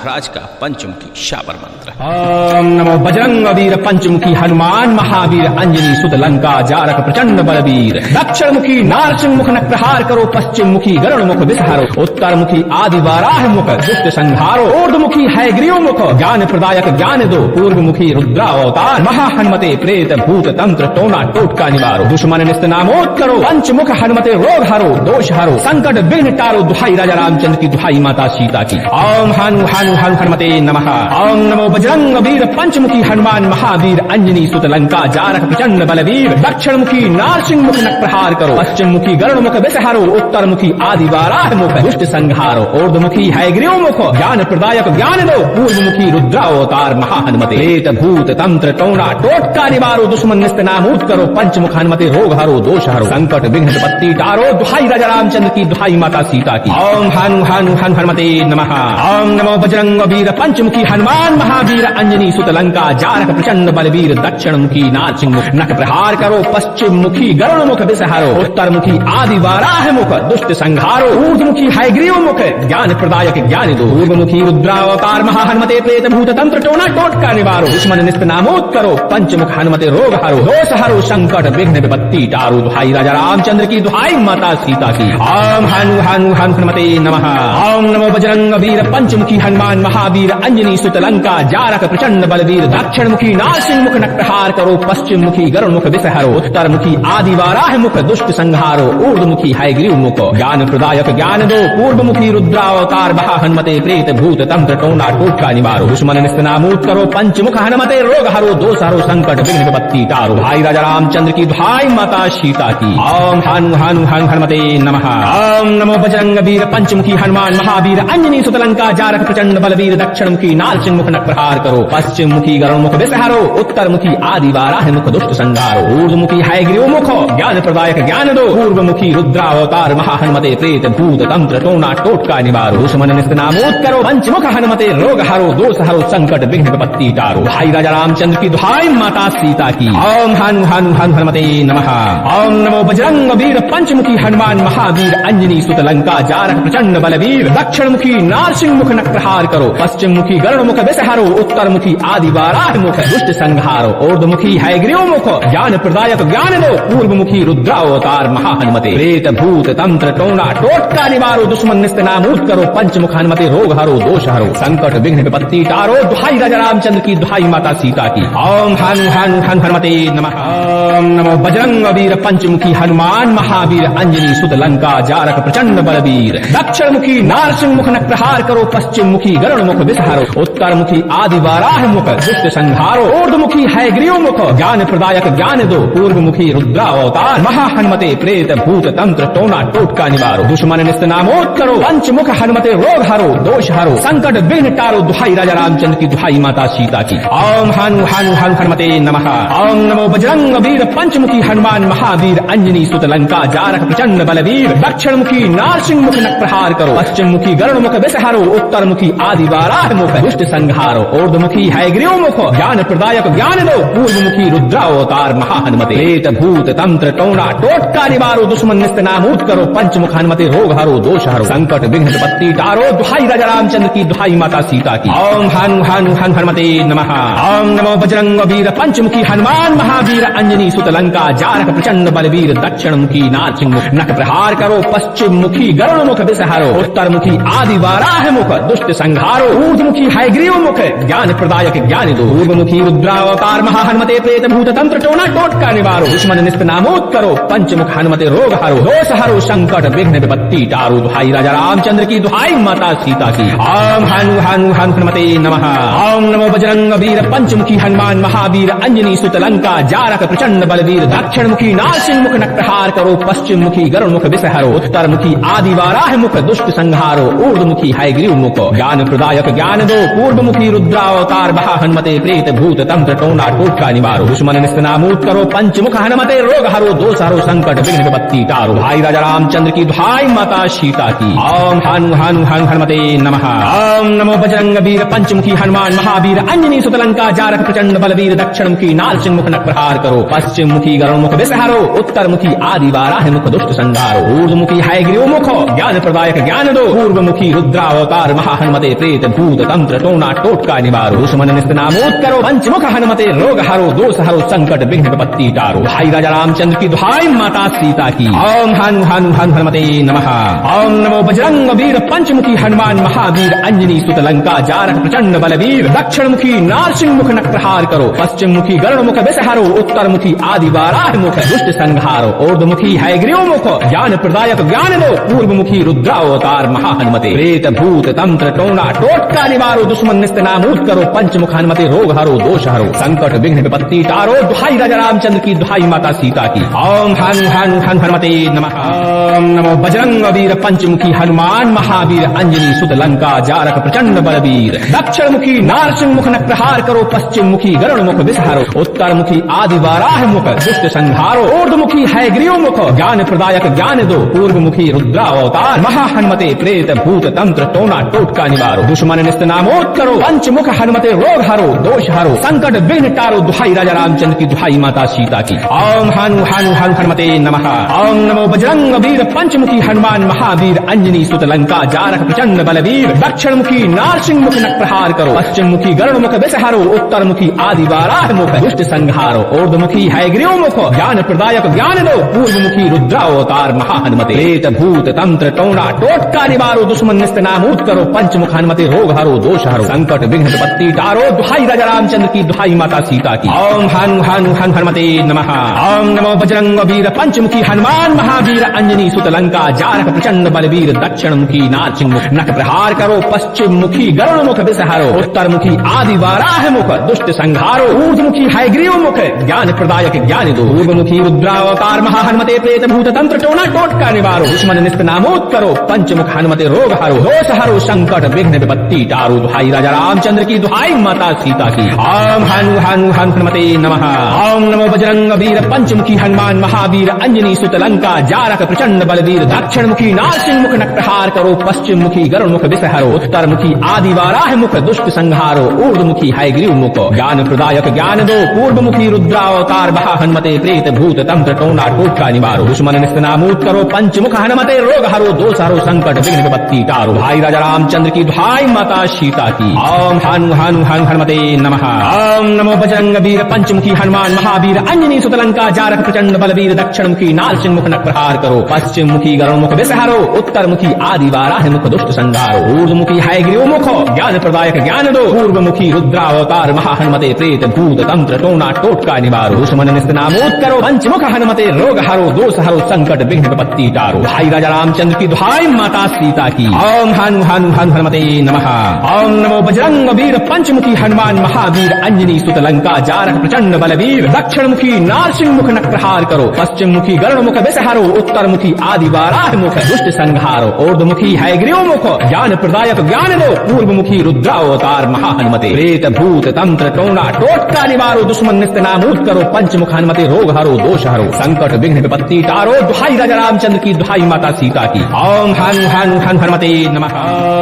महाराज का पंचमुखी शाबर मंत्र। ओम नमो बजरंग वीर पंचमुखी हनुमान महावीर अंजनी सुत लंका जारक प्रचंड बलवीर। दक्षिण मुखी नारसिंह मुख नख प्रहार करो, पश्चिम मुखी गरुड़ मुख विसहारो, उत्तर मुखी आदि वाराह मुख दुष्ट संहारो, ऊर्ध्व मुखी है ग्रीव मुख ज्ञान प्रदायक ज्ञान दो, पूर्व मुखी रुद्रावतार महा हनुमते प्रेत भूत तंत्र टोना टोटका निवारो, दुश्मन निस्त नामोद करो, पंचमुख हनुमते रोग हरो दोष हरो, संकट विघ्न टारो, दुहाई राजा रामचंद्र की दुहाई माता सीता की। ओम हनु हनु हनु हनुमते नमः। ओम नमो बजरंग वीर पंचमुखी हनुमान महावीर अंजनी सुत लंका जारक प्रचंड बलवीर। दक्षिण मुखी नारसिंह मुख नख प्रहार करो, पश्चिम मुखी गरुड़ मुख विसहारो, उत्तर मुखी आदि वाराह मुख दुष्ट संहारो, ऊर्ध्व मुखी है ग्रीव मुख ज्ञान प्रदायक ज्ञान दो, पूर्व मुखी रुद्रावतार महा हनुमते प्रेत भूत तंत्र टोना टोटका निवारो, दुश्मन निस्त नामूद करो, पंचमुख हनुमते रोग हरो दोष हरो, संकट विघ्न विपत्ति टारो, दुहाई राजा रामचंद्र की दुहाई माता सीता की। ओम हनु हनु हनु हनुमते नमः। ओम नमो बजरंग वीर पंचमुखी हनुमान महावीर अंजनी सुत लंका जारक प्रचंड बलवीर। दक्षिण मुखी नारसिंह मुख नख प्रहार करो, पश्चिम मुखी गरुड़ मुख विसहारो, उत्तर मुखी आदि वाराह मुख दुष्ट संहारो, ऊर्ध्व मुखी है ग्रीव मुख ज्ञान प्रदायक ज्ञान दो, पूर्व मुखी रुद्रावतार महा हनुमते प्रेत भूत तंत्र टोना टोटका निवारो, दुश्मन निस्त नामोद करो, पंचमुख हनुमते रोग हरो दोष हरो, संकट विघ्न विपत्ति टारो, दुहाई राजा रामचंद्र की दुहाई माता सीता की। ओम हनु हनु हनु हनुमते नमः। ओम नमो बजरंग वीर पंचमुखी हनुमान महावीर अंजनी सुत लंका जारक प्रचंड बलवीर। दक्षिण मुखी नारसिंह मुख नख प्रहार करो, पश्चिम मुखी गरुड़ मुख विसहारो, उत्तर मुखी आदि वाराह मुख दुष्ट संहारो, ऊर्ध्व मुखी है ग्रीव मुख ज्ञान प्रदायक ज्ञान दो, पूर्व मुखी रुद्रावतार महा हनुमते प्रेत भूत तंत्र टोना टोटका निवारो, दुश्मन निस्त नामूद करो, पंचमुख हनुमते रोग हरो दोष हरो, संकट विघ्न विपत्ति टारो, भाई राजा रामचंद्र की दुहाई माता सीता की। ओम हनु हनु हनु हनुमते नमः। ओम नमो बजरंग वीर पंचमुखी हनुमान महावीर अंजनी सुत लंका जारक प्रचंड बलवीर। दक्षिण मुखी नारसिंह मुख नख प्रहार करो, पश्चिम मुखी गरुड़ मुख विसहारो, उत्तर मुखी आदि वाराह मुख दुष्ट संहारो, ऊर्ध्व मुखी है ग्रीव मुख ज्ञान प्रदायक ज्ञान दो, पूर्व मुखी रुद्रावतार महा हनुमते प्रेत भूत तंत्र टोना टोटका निवारो, दुश्मन निस्त नामोद करो, पंचमुख हनुमते रोग हरो दोष हरो, संकट विघ्न विपत्ति टारो, भाई राजा रामचंद्र की दुहाई माता सीता की। ओम हनु हनु हनु हनुमते नमः। ओम नमो बजरंग वीर पंचमुखी हनुमान महावीर अंजनी सुत लंका जारक प्रचंड बलवीर। दक्षिण मुखी नारसिंह मुख नख प्रहार करो, पश्चिम मुखी गरुड़ मुख विसहारो, उत्तर मुखी आदि वाराह मुख दुष्ट संहारो, ऊर्ध्व मुखी है ग्रीव मुख ज्ञान प्रदायक ज्ञान दो, पूर्व मुखी रुद्रावतार महा हनुमते प्रेत भूत तंत्र टोना टोटका निवारो, दुश्मन निस्त नामूद करो, पंचमुख हनुमते रोग हरो दोष हरो, संकट विघ्न विपत्ति टारो, दुहाई राजा रामचंद्र की दुहाई माता सीता की। ओम हनु हनु हनु हनुमते नमः। ओम नमो बजरंग वीर पंचमुखी हनुमान महावीर अंजनी सुत लंका जारक प्रचंड बलवीर। दक्षिण मुखी नारसिंह मुख नख प्रहार करो, पश्चिम मुखी गरुड़ मुख विसहारो, उत्तर मुखी आदि वाराह मुख दुष्ट संहारो, ऊर्ध्व मुखी है ग्रीव मुख ज्ञान प्रदायक ज्ञान दो, पूर्व मुखी रुद्रावतार महा हनुमते प्रेत भूत तंत्र टोना टोटका निवारो, दुश्मन निस्त नामोद करो, पंचमुख हनुमते रोग हरो दोष हरो, संकट विघ्न टारो, दुहाई राजा रामचंद्र की दुहाई माता सीता की। ओम हनु हनु हनु हनुमते नमः। ओम नमो बजरंग वीर पंचमुखी हनुमान महावीर अंजनी सुत लंका जारक प्रचंड बलवीर। दक्षिण मुखी नारसिंह मुख नख प्रहार करो, पश्चिम मुखी गरुड़ मुख विसहारो, उत्तर मुखी आदि वाराह मुख दुष्ट संहारो, ऊर्ध्व मुखी है ग्रीव मुख ज्ञान प्रदायक ज्ञान दो, पूर्व मुखी रुद्रावतार महा हनुमते प्रेत भूत तंत्र टोना टोटका निवारो, दुश्मन निस्त नामूद करो, पंचमुख हनुमते रोग हरो दोष हरो, संकट विघ्न विपत्ति टारो, दुहाई राजा रामचंद्र की दुहाई माता सीता की। ओम हनु हनु हनु हनुमते नमः। ओम नमो बजरंग वीर पंचमुखी हनुमान महावीर अंजनी सुत लंका जारक प्रचंड बलवीर। दक्षिण मुखी नारसिंह मुख नख प्रहार करो, पश्चिम मुखी गरुड़ मुख विसहारो, उत्तर मुखी आदि वाराह मुख दुष्ट संहारो, ऊर्ध्व मुखी है ग्रीव मुख ज्ञान प्रदायक ज्ञान दो, पूर्व मुखी रुद्रावतार महा हनुमते प्रेत भूत तंत्र टोना टोटका निवारो, दुश्मन निस्त नामोद करो, पंचमुख हनुमते रोग हरो दोष हरो, संकट विघ्न विपत्ति टारो, दुहाई राजा रामचंद्र की दुहाई माता सीता की। ओम हनु हनु हनु हनुमते नमः। ओम नमो बजरंग वीर पंचमुखी हनुमान महावीर अंजनी सुत लंका जारक प्रचंड बलवीर। दक्षिण मुखी नारसिंह मुख नख प्रहार करो, पश्चिम मुखी गरुड़ मुख विसहारो, उत्तर मुखी आदि वाराह मुख दुष्ट संहारो, ऊर्ध्व मुखी है ग्रीव मुख ज्ञान प्रदायक ज्ञान दो, पूर्व मुखी रुद्रावतार महा हनुमते प्रेत भूत तंत्र टोना टोटका निवारो, दुश्मन निस्त नामूद करो, पंचमुख हनुमते रोग हरो दोष हरो, संकट विघ्न विपत्ति टारो, भाई राजा रामचंद्र की दुहाई माता सीता की। ओम हनु हनु हनु हनुमते नमः। ओम नमो बजरंग वीर पंचमुखी हनुमान महावीर अंजनी सुत लंका जारक प्रचंड बलवीर। दक्षिण मुखी नारसिंह मुख नख प्रहार करो, पश्चिम मुखी गरुड़ मुख विसहारो, उत्तर मुखी आदि वाराह मुख दुष्ट संहारो, ऊर्ध्व मुखी है ग्रीव मुख ज्ञान प्रदायक ज्ञान दो, पूर्व मुखी रुद्रावतार महा हनुमते प्रेत भूत तंत्र टोना टोटका निवारो दुश्मन निस्त नामोद करो पंचमुख हनुमते रोग हरो दोष हरो संकट विघ्न विपत्ति टारो। भाई राजा रामचंद्र की दुहाई माता सीता की। ओम हनु हनु हनु हनुमते नमः। ओम नमो बजरंग वीर पंचमुखी हनुमान महावीर अंजनी सुत लंका जारक प्रचंड बलवीर। दक्षिण मुखी नारसिंह मुख नक्रहार करो पश्चिम मुखी गरुड़ मुख विषहारो उत्तर मुखी आदि वाराह मुख दुष्ट संहारो ऊर्ध्व मुखी हैग्रीव मुख ज्ञान प्रदायक ज्ञान दो पूर्व मुखी रुद्रावतार महाहनुमते प्रेत भूत तंत्र टोना टोटका निवारो दुश्मन निस्त नामूद करो पंचमुख हनुमते रोग हरो दोष हरो संकट विघ्न विपत्ति टारो। दुहाई राजा रामचंद्र की दुहाई माता सीता की। ओम हनु हनु हनु हनुमते नमः। ओम नमो बजरंग वीर पंचमुखी हनुमान महावीर अंजनी सुत लंका जारक प्रचंड बलवीर। दक्षिण मुखी नारसिंह मुख नक्रहार करो पश्चिम मुखी गरुड़ मुख विषहारो उत्तर मुखी आदि वाराह मुख दुष्ट संहारो ऊर्ध्व मुखी हैग्रीव मुख ज्ञान प्रदायक ज्ञान दो पूर्व मुखी रुद्रावतार महाहनुमते प्रेत भूत तंत्र टोना टोटका निवारो दुश्मन निस्त नामोद करो पंचमुख हनुमते रोग हरो दोष हरो संकट विघ्न टारो। दुहाई राजा रामचंद्र की दुहाई माता सीता की। ओम हनु हनु हनु हनुमते नमः। ओम नमो बजरंग वीर पंचमुखी हनुमान महावीर अंजनी सुत लंका जारक प्रचंड बलवीर। दक्षिण मुखी नारसिंह मुख नक्रहार करो पश्चिम मुखी गरुड़ मुख विषहारो उत्तर मुखी आदि वाराह मुख दुष्ट संहारो ऊर्ध्व मुखी हैग्रीव मुख ज्ञान प्रदायक ज्ञान दो पूर्व मुखी रुद्रावतार महाहनुमते प्रेत भूत तंत्र टोना टोटका निवारो दुश्मन निस्त नामूद करो पंचमुख हनुमते रोग हरो दोष हरो संकट विघ्न विपत्ति टारो। दुहाई राजा रामचंद्र की दुहाई माता सीता की। ओम हनु हनु हनु हनुमते नमः। ओम नमो बजरंग वीर पंचमुखी हनुमान महावीर अंजनी सुत लंका जारक प्रचंड बलवीर। दक्षिण मुखी नारसिंह मुख नख प्रहार करो पश्चिम मुखी गरुड़ मुख विषहारो उत्तर मुखी आदि वाराह मुख दुष्ट संहारो ऊर्ध्व मुखी हैग्रीव मुख ज्ञान प्रदायक ज्ञान दो पूर्व मुखी रुद्रावतार महाहनुमते प्रेत भूत तंत्र टोना टोटका निवारो दुश्मन निस्त नामोद करो पंचमुख हनुमते रोग हरो दोष हरो संकट विघ्न विपत्ति टारो। दुहाई राजा रामचंद्र की दुहाई माता सीता की। ओम हनु हनु हनु हनुमते नमः। ओम नमो बजरंग वीर पंचमुखी हनुमान महावीर अंजनी सुत लंका जारक प्रचंड बलवीर। दक्षिण मुखी नारसिंह मुख नक्रहार करो पश्चिम मुखी गरुड़ मुख विषहारो उत्तर मुखी आदि वाराह मुख दुष्ट संहारो ऊर्ध्व मुखी हैग्रीव मुख ज्ञान प्रदायक ज्ञान दो पूर्व मुखी रुद्रावतार महाहनुमते प्रेत भूत तंत्र टोना टोटका निवारो दुश्मन निस्त नामूद करो पंचमुख हनुमते रोग हरो दोष हरो संकट विघ्न विपत्ति टारो। भाई राजा रामचंद्र की दुहाई माता सीता की। ओम हनु हनु हनु हनुमते नमः। ओम नमो बजरंग वीर पंचमुखी हनुमान महावीर अंजनी सुत लंका जारक प्रचंड बलवीर। दक्षिण मुखी नारसिंह मुख नक्रहार करो पश्चिम मुखी गरुड़ मुख विषहारो उत्तर मुखी आदि वाराह मुख दुष्ट संहारो ऊर्ध्व मुखी हैग्रीव मुख ज्ञान प्रदायक ज्ञान दो पूर्व मुखी रुद्रावतार महाहनुमते प्रेत भूत तंत्र टोना टोटका निवारो दुश्मन निस्त नामोद करो पंचमुख हनुमते रोग हरो दोष हरो संकट विघ्न विपत्ति टारो। भाई राजा रामचंद्र की दुहाई माता सीता की। ओम हनु हनु हनु हनुमते नमः। ओम नमो बजरंग वीर पंचमुखी हनुमान महावीर अंजनी सुत लंका जारक प्रचंड बलवीर। दक्षिण मुखी नारसिंह मुख नक्रहार करो पश्चिम मुखी गरुड़ मुख विषहारो उत्तर मुखी आदि वाराह मुख दुष्ट संहारो ऊर्ध्व मुखी हैग्रीव मुख ज्ञान प्रदायक ज्ञान दो पूर्व मुखी रुद्रावतार महाहनुमते प्रेत भूत तंत्र टोना टोटका निवारो दुश्मन निस्त नामूद करो पंचमुख हनुमते रोग हरो दोष हरो संकट विघ्न विपत्ति टारो। दुहाई राजा रामचंद्र की दुहाई माता सीता की। ओम हनु हनु हनु हनुमते नमः।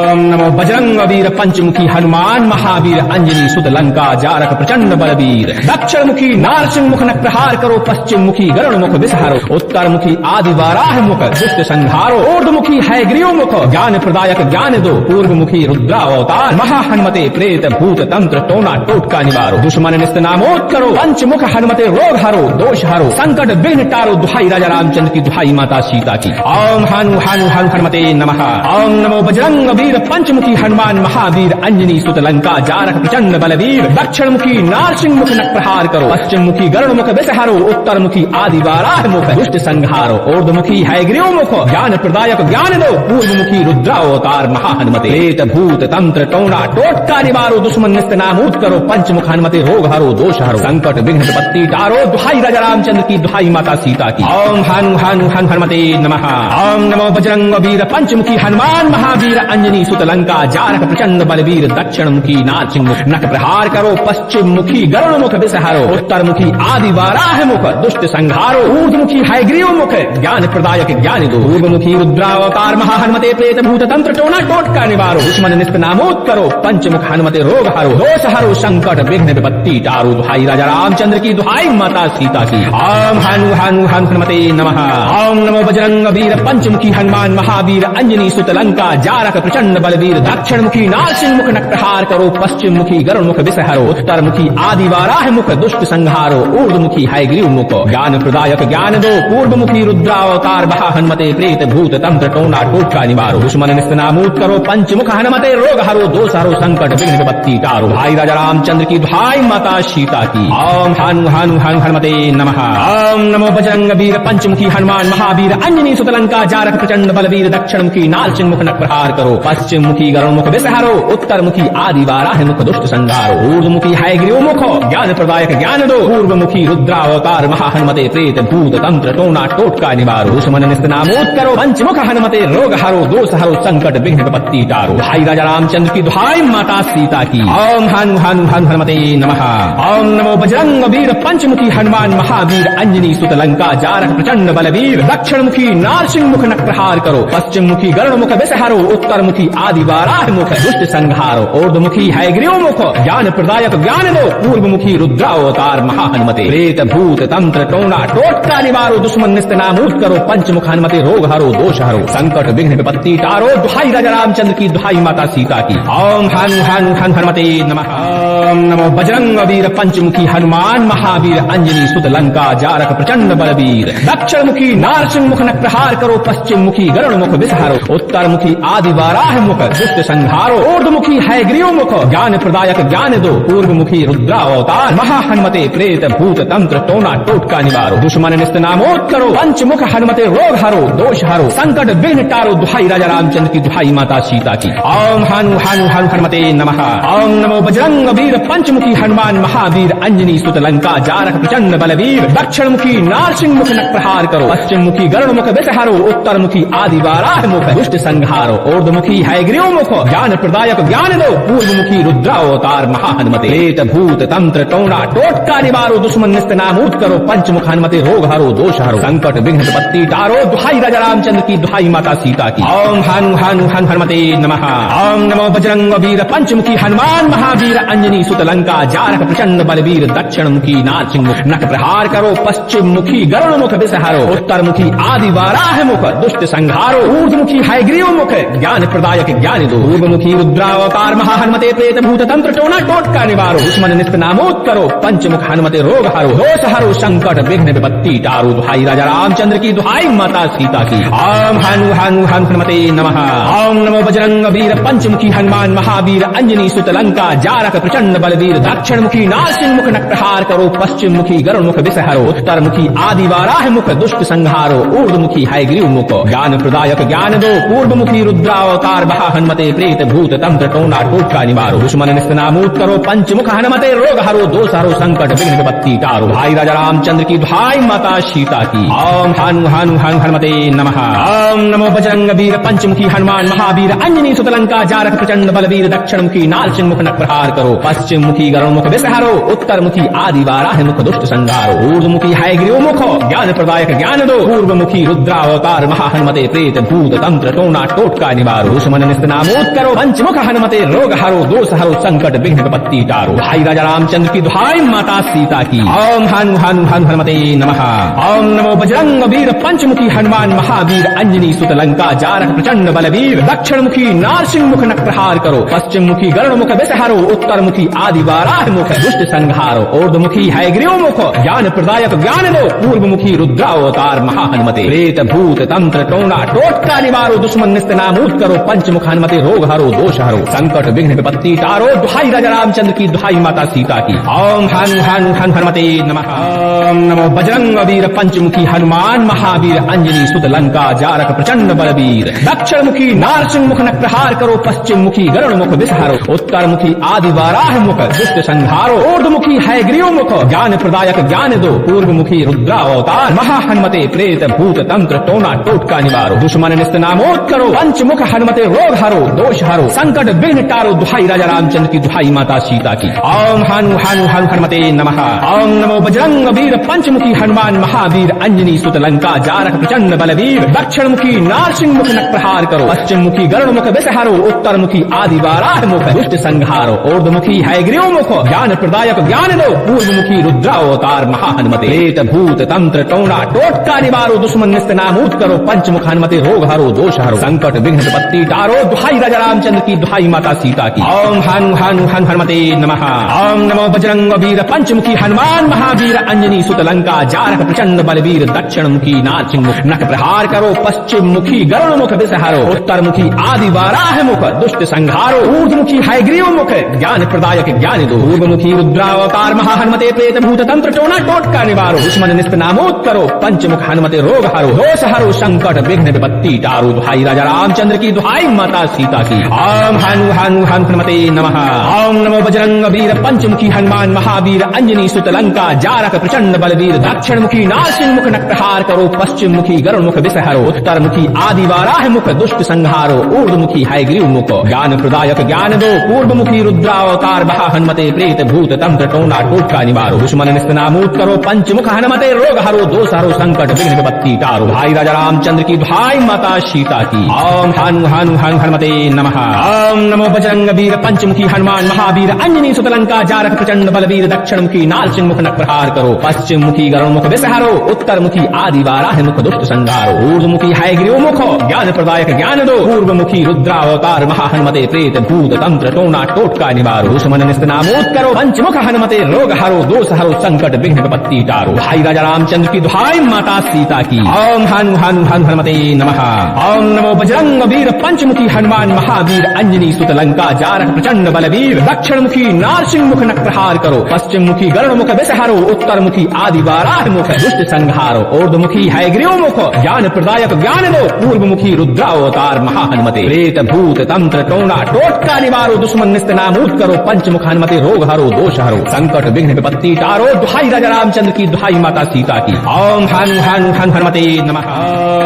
ओम नमो बजरंग वीर पंचमुखी हनुमान महावीर अंजनी सुत लंका जारक प्रचंड बलवीर। दक्षिण मुखी नारसिंह मुख नक्रहार करो पश्चिम मुखी गरुड़ मुख विषहारो उत्तर मुखी आदि वाराह मुख दुष्ट संहारो ऊर्ध्व मुखी हैग्रीव मुख ज्ञान प्रदायक ज्ञान दो पूर्व मुखी रुद्रावतार महाहनुमते प्रेत भूत तंत्र टोना टोटका निवारो दुश्मन निस्त नामोद करो पंचमुख हनुमते रोग हरो दोष हरो संकट विघ्न टारो। दुहाई राजा रामचंद्र की दुहाई माता सीता की। ओम हनु हनु हनु हनुमते नमः। ओम नमो बजरंग वीर पंचमुखी हनुमान महावीर अंजनी सुत लंका जारक प्रचंड बलवीर। दक्षिण मुखी नारसिंह मुख नक्रहार करो पश्चिम मुखी गरुड़ मुख विषहारो उत्तर मुखी आदि वाराह मुख दुष्ट संहारो ऊर्ध्व मुखी हैग्रीव मुख ज्ञान प्रदायक ज्ञान दो पूर्व मुखी रुद्रावतार महाहनुमते प्रेत भूत तंत्र टोना टोटका निवारो दुश्मन निस्त नामूद करो पंचमुख हनुमते रोग हरो दोष हरो संकट विघ्न विपत्ति टारो। दुहाई राजा रामचंद्र की दुहाई माता सीता की। ओम हनु हनु हनु हनुमते नमः। ओम नमो बजरंग वीर पंचमुखी हनुमान महावीर अंजनी सुत लंका जारक प्रचंड बलवीर। दक्षिण मुखी नारसिंह मुख नख प्रहार करो पश्चिम मुखी गरुड़ मुख विषहारो उत्तर मुखी आदि वाराह मुख दुष्ट संहारो ऊर्ध्व मुखी हैग्रीव मुख ज्ञान प्रदायक ज्ञान दो पूर्व मुखी रुद्रावतार महाहनुमते प्रेत भूत तंत्र टोना टोटका निवारो दुश्मन निस्त नामोद करो पंचमुख हनुमते रोग हरो दोष हरो संकट विघ्न विपत्ति टारो। दुहाई राजा रामचंद्र की दुहाई माता सीता की। ओम हनु हनु हनु हनुमते नमः। ओम नमो बजरंग वीर पंचमुखी हनुमान महावीर अंजनी सुत लंका जारक प्रचंड बलवीर। बलवीर दक्षिण मुखी नारसिंह मुख नक्रहार करो पश्चिम मुखी गरुण मुख विषहरो उत्तर मुखी आदि वाराह मुख दुष्ट संहारो ऊर्ध मुखी हैग्रीव मुख ज्ञान प्रदायक ज्ञान दो पूर्व मुखी रुद्रावतार महा हनुमते प्रेत भूत तंत्र टोना टोटका निवारो दुश्मन निस्तनामूत करो पंचमुख हनुमते रोग हरो दोष हरो संकट विघ्न विपत्ति टारो भाई राजा रामचंद्र की भाई माता सीता की ओम हनु हनु हनु हनुमते नमः। ओम नमो बजरंग वीर पंचमुखी हनुमान महावीर अंजनी सुत लंका जारक प्रचंड बलवीर दक्षिण मुखी नारसिंह मुख नक्रहार करो पश्चिम मुखी गरुण मुख विषहरो उत्तर मुखी आदि वाराह मुख दुष्ट संहारो ऊर्ध्व मुखी हैग्रीव मुख ज्ञान प्रदायक ज्ञान दो पूर्व मुखी रुद्रावतार महा हनुमते प्रेत भूत तंत्र टोना टोटका निवारो दुश्मन निस्तनामूत करो पंचमुख हनुमते रोग हरो दोष हरो संकट विघ्न विपत्ति टारो भाई राजा रामचंद्र की दुहाई माता सीता की ओम हनु हनु हनु हनुमते नमः। ओम नमो बजरंग वीर पंचमुखी हनुमान महावीर अंजनी सुत लंका जारक प्रचंड बलवीर दक्षिण मुखी नारसिंह मुख नक्रहार करो पश्चिम मुखी गरुण मुख विषहरो उत्तर मुखी आदि वाराह मुख दुष्ट संहारो ऊर्ध्व मुखी हैग्रीव मुख ज्ञान प्रदायक ज्ञान दो पूर्व मुखी रुद्रावतार महा हनुमते प्रेत भूत तंत्र टोना टोटका निवारो दुश्मन निस्तनामूत करो पंचमुख हनुमते रोग हरो दोष हरो संकट विघ्न विपत्ति टारो दुहाई राजा रामचंद्र की दुहाई माता सीता की ओम हनु हनु हनु हनुमते नमः। ओम नमो बजरंग वीर पंचमुखी हनुमान महावीर अंजनी सुत लंका जारक प्रचंड बलवीर दक्षिण मुखी नारसिंह मुख नक्रहार करो पश्चिम मुखी गरुण मुख विषहरो उत्तर मुखी आदि वाराह मुख दुष्ट संहारो ऊर्ध्व मुखी हैग्रीव मुख ज्ञान प्रदायक ज्ञान दो पूर्व मुखी रुद्रावतार महा हनुमते प्रेत भूत तंत्र टोना टोटका निवारो दुश्मन निस्तनामूत करो पंचमुख हनुमते रोग हरो दोष हरो संकट विघ्न टारो दुहाई राजा रामचंद्र की दुहाई माता सीता की ओम हनु हनु हनु हनुमते नमः। ओम नमो बजरंग वीर पंचमुखी हनुमान महावीर अंजनी सुत लंका जारक प्रचंड बलवीर दक्षिण मुखी नारसिंह मुख नक्रहार करो पश्चिम मुखी गरुण मुख विषहरो उत्तर मुखी आदि वाराह मुख दुष्ट संहारो ऊर्ध्व मुखी हैग्रीव मुख ज्ञान प्रदायक ज्ञान दो पूर्व मुखी रुद्रावतार महा हनुमते प्रेत भूत तंत्र टोना टोटका निवारो दुश्मन निस्तनामूत करो पंचमुख हनुमते रोग हरो दोष हरो संकट विघ्न विपत्ति टारो दुहाई राजा रामचंद्र की दुहाई माता सीता की ओम हनु हनु हनु हनुमते नमः। ओम नमो बजरंग वीर पंचमुखी हनुमान महावीर अंजनी सुत लंका जारक प्रचंड बलवीर दक्षिण मुखी नारसिंह मुख नख प्रहार करो पश्चिम मुखी गरुण मुख विषहरो उत्तर मुखी आदि वाराह मुख दुष्ट संहारो ऊर्ध्व मुखी हैग्रीव मुख ज्ञान प्रदायक ज्ञान दो पूर्व मुखी रुद्रावतार महा हनुमते प्रेत भूत तंत्र टोना टोटका निवारो दुश्मन निस्तनामूत करो पंचमुख हनुमते रोग हरो दोष हरो संकट विघ्न विपत्ति टारो दुहाई राजा रामचंद्र की दुहाई माता सीता की ओम हनु हनु हनु हनुमते नमः। ओम नमो बजरंग वीर पंचमुखी हनुमान महावीर अंजनी सुत लंका जारक प्रचंड बलवीर दक्षिण मुखी नारसिंह मुख नक्रहार करो पश्चिम मुखी गरुण मुख विषहरो उत्तर मुखी आदि वाराह मुख दुष्ट संहारो ऊर्ध्व मुखी हैग्रीव मुख ज्ञान प्रदायक ज्ञान दो पूर्व मुखी रुद्रावतार महा हनुमते प्रेत भूत तंत्र टोना टोटका निवारो दुश्मन निस्तनामूत करो पंचमुख हनुमते रोग हरो दोष हरो संकट विघ्न विपत्ति टारो भाई राजा रामचंद्र की भाई माता सीता की ओम हनु हनु हनु हनुमते नमः। ओम नमो बजरंग वीर पंचमुखी हनुमान महावीर अंजनी सुत लंका जारक प्रचंड बलवीर दक्षिण मुखी नारसिंह मुख नक्रहार करो पश्चिम मुखी गरुण मुख विषहरो उत्तर मुखी आदि वाराह मुख दुष्ट संहारो ऊर्ध्व मुखी हैग्रीव मुख ज्ञान प्रदायक ज्ञान दो पूर्व मुखी रुद्रावतार महा हनुमते प्रेत भूत तंत्र टोना टोटका निवारो दुश्मन निस्तनामूत करो पंचमुख हनुमते रोग हरो दोष हरो संकट विघ्न विपत्ति टारो भाई राजा रामचंद्र की दुहाई माता सीता की ओम हनु हनु हनु हनुमते नमः। ओम नमो बजरंग वीर पंचमुखी हनुमान महावीर अंजनी सुत लंका जारक प्रचंड बलवीर दक्षिण मुखी नारसिंह मुख नक्रहार करो पश्चिम मुखी गरुण मुख विषहरो उत्तर मुखी आदि वाराह मुख दुष्ट संहारो ऊर्ध्व मुखी हैग्रीव मुख ज्ञान प्रदायक ज्ञान दो पूर्व मुखी रुद्रावतार महा हनुमते प्रेत भूत तंत्र टोना टोटका निवारो दुश्मन निस्तनामूत करो पंचमुख हनुमते रोग हरो दोष हरो संकट विघ्न विपत्ति टारो दुहाई राजा रामचंद्र की दुहाई माता सीता की ओम हनु हनु हनु हनुमते नमः। ओम नमो बजरंग वीर पंचमुखी हनुमान महावीर अंजनी सुत लंका जारक प्रचंड बलवीर दक्षिण मुखी नारसिंह मुख नक्रहार करो पश्चिम मुखी गरुण मुख विषहरो उत्तर मुखी आदि वाराह मुख दुष्ट संहारो ऊर्ध्व मुखी हैग्रीव मुख ज्ञान प्रदायक ज्ञान दो पूर्व मुखी रुद्रावतार महा हनुमते प्रेत भूत तंत्र टोना टोटका निवारो दुश्मन निस्तनामूत करो पंचमुख हनुमते रोग हरो दोष हरो संकट विघ्न टारो दुहाई राजा रामचंद्र की दुहाई माता सीता की ओम हनु हनु हनु हनुमते नमः। ओम नमो बजरंग वीर पंचमुखी हनुमान महावीर अंजनी सुत लंका जारक प्रचंड बलवीर दक्षिण मुखी नारसिंह मुख नक्रहार करो पश्चिम मुखी गरुण मुख विषहरो उत्तर मुखी आदि वाराह मुख दुष्ट संहारो ऊर्ध्व मुखी हैग्रीव मुख ज्ञान प्रदायक ज्ञान दो पूर्व मुखी रुद्रावतार महा हनुमते प्रेत भूत तंत्र टोना टोटका निवारो दुश्मन निस्तनामूत करो पंचमुख हनुमते रोग हरो दोष हरो संकट विघ्न विपत्ति टारो दुहाई राजा रामचंद्र की, दुहाई माता सीता की। ओम हनु हनु हन हनुमते नमः। ओम नमो बजरंग वीर पंचमुखी हनुमान महावीर अंजनी सुत लंका जारक प्रचंड बलवीर। दक्षिण मुखी नारसिंह मुख नख प्रहार करो, पश्चिम मुखी गरुड़ मुख विषहरो, उत्तर मुखी आदि वाराह मुख दुष्ट संहारो, ऊर्ध्व मुखी हयग्रीव मुख ज्ञान प्रदायक ज्ञान दो, पूर्व मुखी रुद्रावतार महा हनुमते प्रेत भूत तंत्र टोना टोटका निवारो, दुश्मन निस्त नामोद करो, पंचमुख हनुमते रोग हरो, दोष हरो संकट विघ्न विपत्ति टारो। दुहाई राजा रामचंद्र की, दुहाई माता सीता की। ओम हनु हनु हन हनुमते नमः। ओम नमो बजरंग वीर पंचमुखी हनुमान महावीर अंजनी सुत लंका जारक प्रचंड बलवीर। दक्षिण मुखी नारसिंह मुख नख प्रहार करो, पश्चिम मुखी गरुड़ मुख विषहरो, उत्तर मुखी आदि वाराह मुख दुष्ट संहारो, ऊर्ध्व मुखी हयग्रीव मुख ज्ञान प्रदायक ज्ञान दो, पूर्व मुखी रुद्रावतार महा हनुमते प्रेत भूत तंत्र टोना टोटका निवारो, दुश्मन निस्त नामोद करो, पंचमुख हनुमते रोग हरो, दोष हरो संकट विघ्न विपत्ति टारो। दुहाई राजा रामचंद्र की, दुहाई माता सीता की। ओम हनु हनु हन हनुमते नमः। ओम नमो बजरंग वीर पंचमुखी हनुमान महावीर अंजनी सुत लंका जारक प्रचंड बलवीर। दक्षिण मुखी नारसिंह मुख नख प्रहार करो, पश्चिम मुखी गरुड़ मुख विषहरो, उत्तर मुखी आदि वाराह मुख दुष्ट संहारो, ऊर्ध्व मुखी हयग्रीव मुख ज्ञान प्रदायक ज्ञान दो, पूर्व मुखी रुद्रावतार महा हनुमते प्रेत भूत तंत्र टोना टोटका निवारो, दुश्मन निस्त नामोद करो, पंचमुख हनुमते रोग हरो, दोष हरो संकट विघ्न विपत्ति टारो। दुहाई राजा रामचंद्र की, दुहाई माता सीता की। ओम हनु हनु हन हनुमते नमः। ओम नमो बजरंग वीर पंचमुखी हनुमान महावीर अंजनी सुत लंका जारक प्रचंड बलवीर। दक्षिण मुखी नारसिंह मुख नख प्रहार करो, पश्चिम मुखी गरुड़ मुख विषहरो, उत्तर मुखी आदि वाराह मुख दुष्ट संहारो, ऊर्ध्व मुखी हयग्रीव मुख ज्ञान प्रदायक ज्ञान दो, पूर्व मुखी रुद्रावतार महा हनुमते प्रेत भूत तंत्र टोना टोटका निवारो, दुश्मन निस्त नामोद करो, पंचमुख हनुमते रोग हरो, दोष हरो संकट विघ्न विपत्ति टारो। दुहाई राजा रामचंद्र की, दुहाई माता सीता की। ओम हनु हनु हन हनुमते नमः।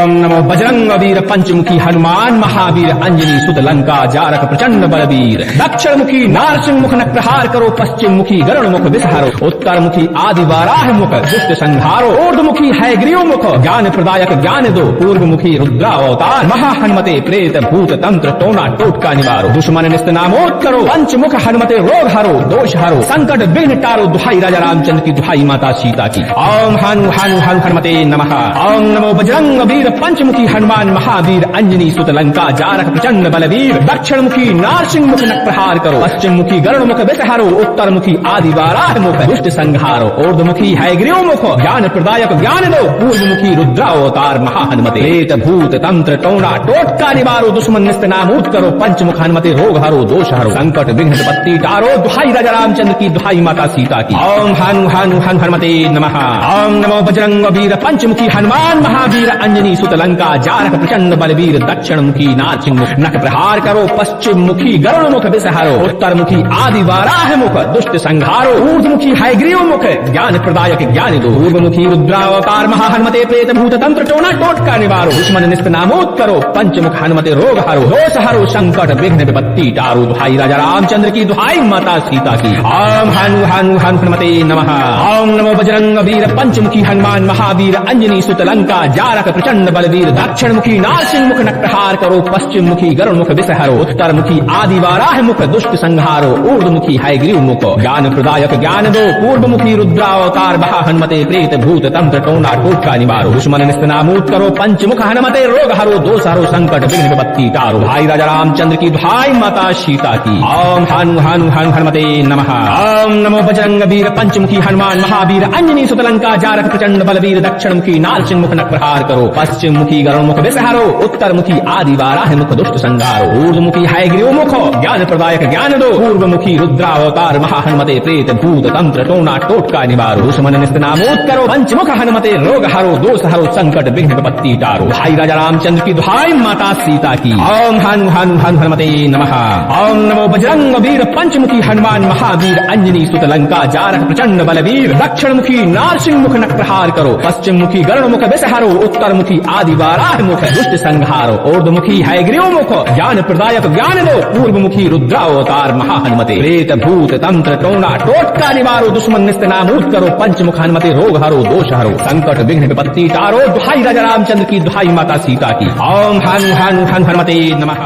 ओम नमो बजरंग वीर पंचमुखी हनुमान महावीर अंजनी सुत लंका जारक प्रचंड बलवीर। दक्षिण मुखी नारसिंह मुख नख प्रहार करो, पश्चिम मुखी गरुड़ मुख विषहरो, उत्तर मुखी आदि वाराह मुख दुष्ट संहारो, ऊर्ध्व मुखी हयग्रीव मुख ज्ञान प्रदायक ज्ञान दो, पूर्व मुखी रुद्रावतार महा हनुमते प्रेत भूत तंत्र टोना टोटका निवारो, दुश्मन निस्त नामोद करो, पंचमुख हनुमते रोग हरो, दोष हरो संकट विघ्न टारो। दुहाई राजा रामचंद्र की, दुहाई माता सीता की। ओम हनु हनु हन हनुमते नमः। ओम नमो बजरंग वीर पंचमुखी हनुमान महावीर अंजनी सुत लंका जारक प्रचंड बलवीर। दक्षिण मुखी नारसिंह मुख नख प्रहार करो, पश्चिम मुखी गरुड़ मुख विषहरो, उत्तर मुखी आदि वाराह मुख दुष्ट संहारो, ऊर्ध्व मुखी हयग्रीव मुख ज्ञान प्रदायक ज्ञान दो, पूर्व मुखी रुद्रावतार महा हनुमते प्रेत भूत तंत्र टोना टोटका निवारो, दुश्मन निस्त नामोद करो, पंचमुख हनुमते रोग हरो, दोष हरो संकट विघ्न विपत्ति टारो। दुहाई राजा रामचंद्र की, दुहाई माता सीता की। ओम हनु हनु हन हनुमते नमः। ओम नमो बजरंग वीर पंचमुखी हनुमान महावीर अंजनी सुत लंका जारक प्रचंड बलवीर। दक्षिण मुखी नारसिंह मुख नख प्रहार करो, पश्चिम मुखी गरुड़ मुख विषहरो, उत्तर मुखी आदि वाराह मुख दुष्ट संहारो, ऊर्ध्व मुखी हयग्रीव मुख ज्ञान प्रदायक ज्ञान दो, पूर्व मुखी रुद्रावतार महा हनुमते प्रेत भूत तंत्र टोना टोटका निवारो, दुश्मन निस्त नामोद करो, पंचमुख हनुमते रोग हरो, दोष हरो संकट विघ्न विपत्ति टारो। दुहाई राजा रामचंद्र की, दुहाई माता सीता की। ओम हनु हनु हन हनुमते नमः। ओम नमो बजरंग वीर पंचमुखी हनुमान महावीर अंजनी सुत लंका जारक प्रचंड बलवीर। दक्षिण मुखी नारसिंह मुख नख प्रहार करो, पश्चिम मुखी गरुड़ मुख विषहरो, उत्तर मुखी आदि वाराह मुख दुष्ट संहारो, ऊर्ध्व मुखी हयग्रीव मुख ज्ञान प्रदायक ज्ञान दो, पूर्व मुखी रुद्रावतार महा हनुमते प्रेत भूत तंत्र टोना टोटका निवारो, दुश्मन निस्त नामोद करो, पंचमुख हनुमते रोग हरो, दोष हरो संकट विघ्न विपत्ति टारो। दुहाई राजा रामचंद्र की, दुहाई माता सीता की। ओम हनु हनु हन हनुमते नमः। ओम नमो बजरंग वीर पंचमुखी हनुमान महावीर अंजनी सुत लंका जारक प्रचंड बलवीर। दक्षिण मुखी नारसिंह मुख नख प्रहार करो, पश्चिम मुखी गरुड़ मुख विषहरो, उत्तर मुखी आदि वाराह मुख दुष्ट संहारो, ऊर्ध्व मुखी हयग्रीव मुख ज्ञान प्रदायक ज्ञान दो, पूर्व मुखी रुद्रावतार महा हनुमते प्रेत भूत तंत्र टोना टोटका निवारो, दुश्मन निस्त नामोद करो, पंचमुख हनुमते रोग हरो, दोष हरो संकट विघ्न विपत्ति टारो। दुहाई राजा रामचंद्र की, दुहाई माता सीता की। ओम हनु हनु हन हनुमते नमः। ओम नमो बजरंग वीर पंचमुखी हनुमान महावीर अंजनी सुत लंका जारक प्रचंड बलवीर। दक्षिण मुखी नारसिंह मुख नख प्रहार करो, पश्चिम मुखी गरुड़ मुख विषहरो, उत्तर मुखी आदि वाराह मुख दुष्ट संहारो, ऊर्ध्व मुखी हयग्रीव मुख ज्ञान प्रदायक ज्ञान दो, पूर्व मुखी रुद्रावतार महा हनुमते प्रेत भूत तंत्र टोना टोटका निवारो, दुश्मन निस्त नामोद करो, पंचमुख हनुमते रोग हरो, दोष हरो संकट विघ्न विपत्ति टारो। दुहाई राजा रामचंद्र की, दुहाई माता सीता की। ओम हनु हनु हन हनुमते नमः।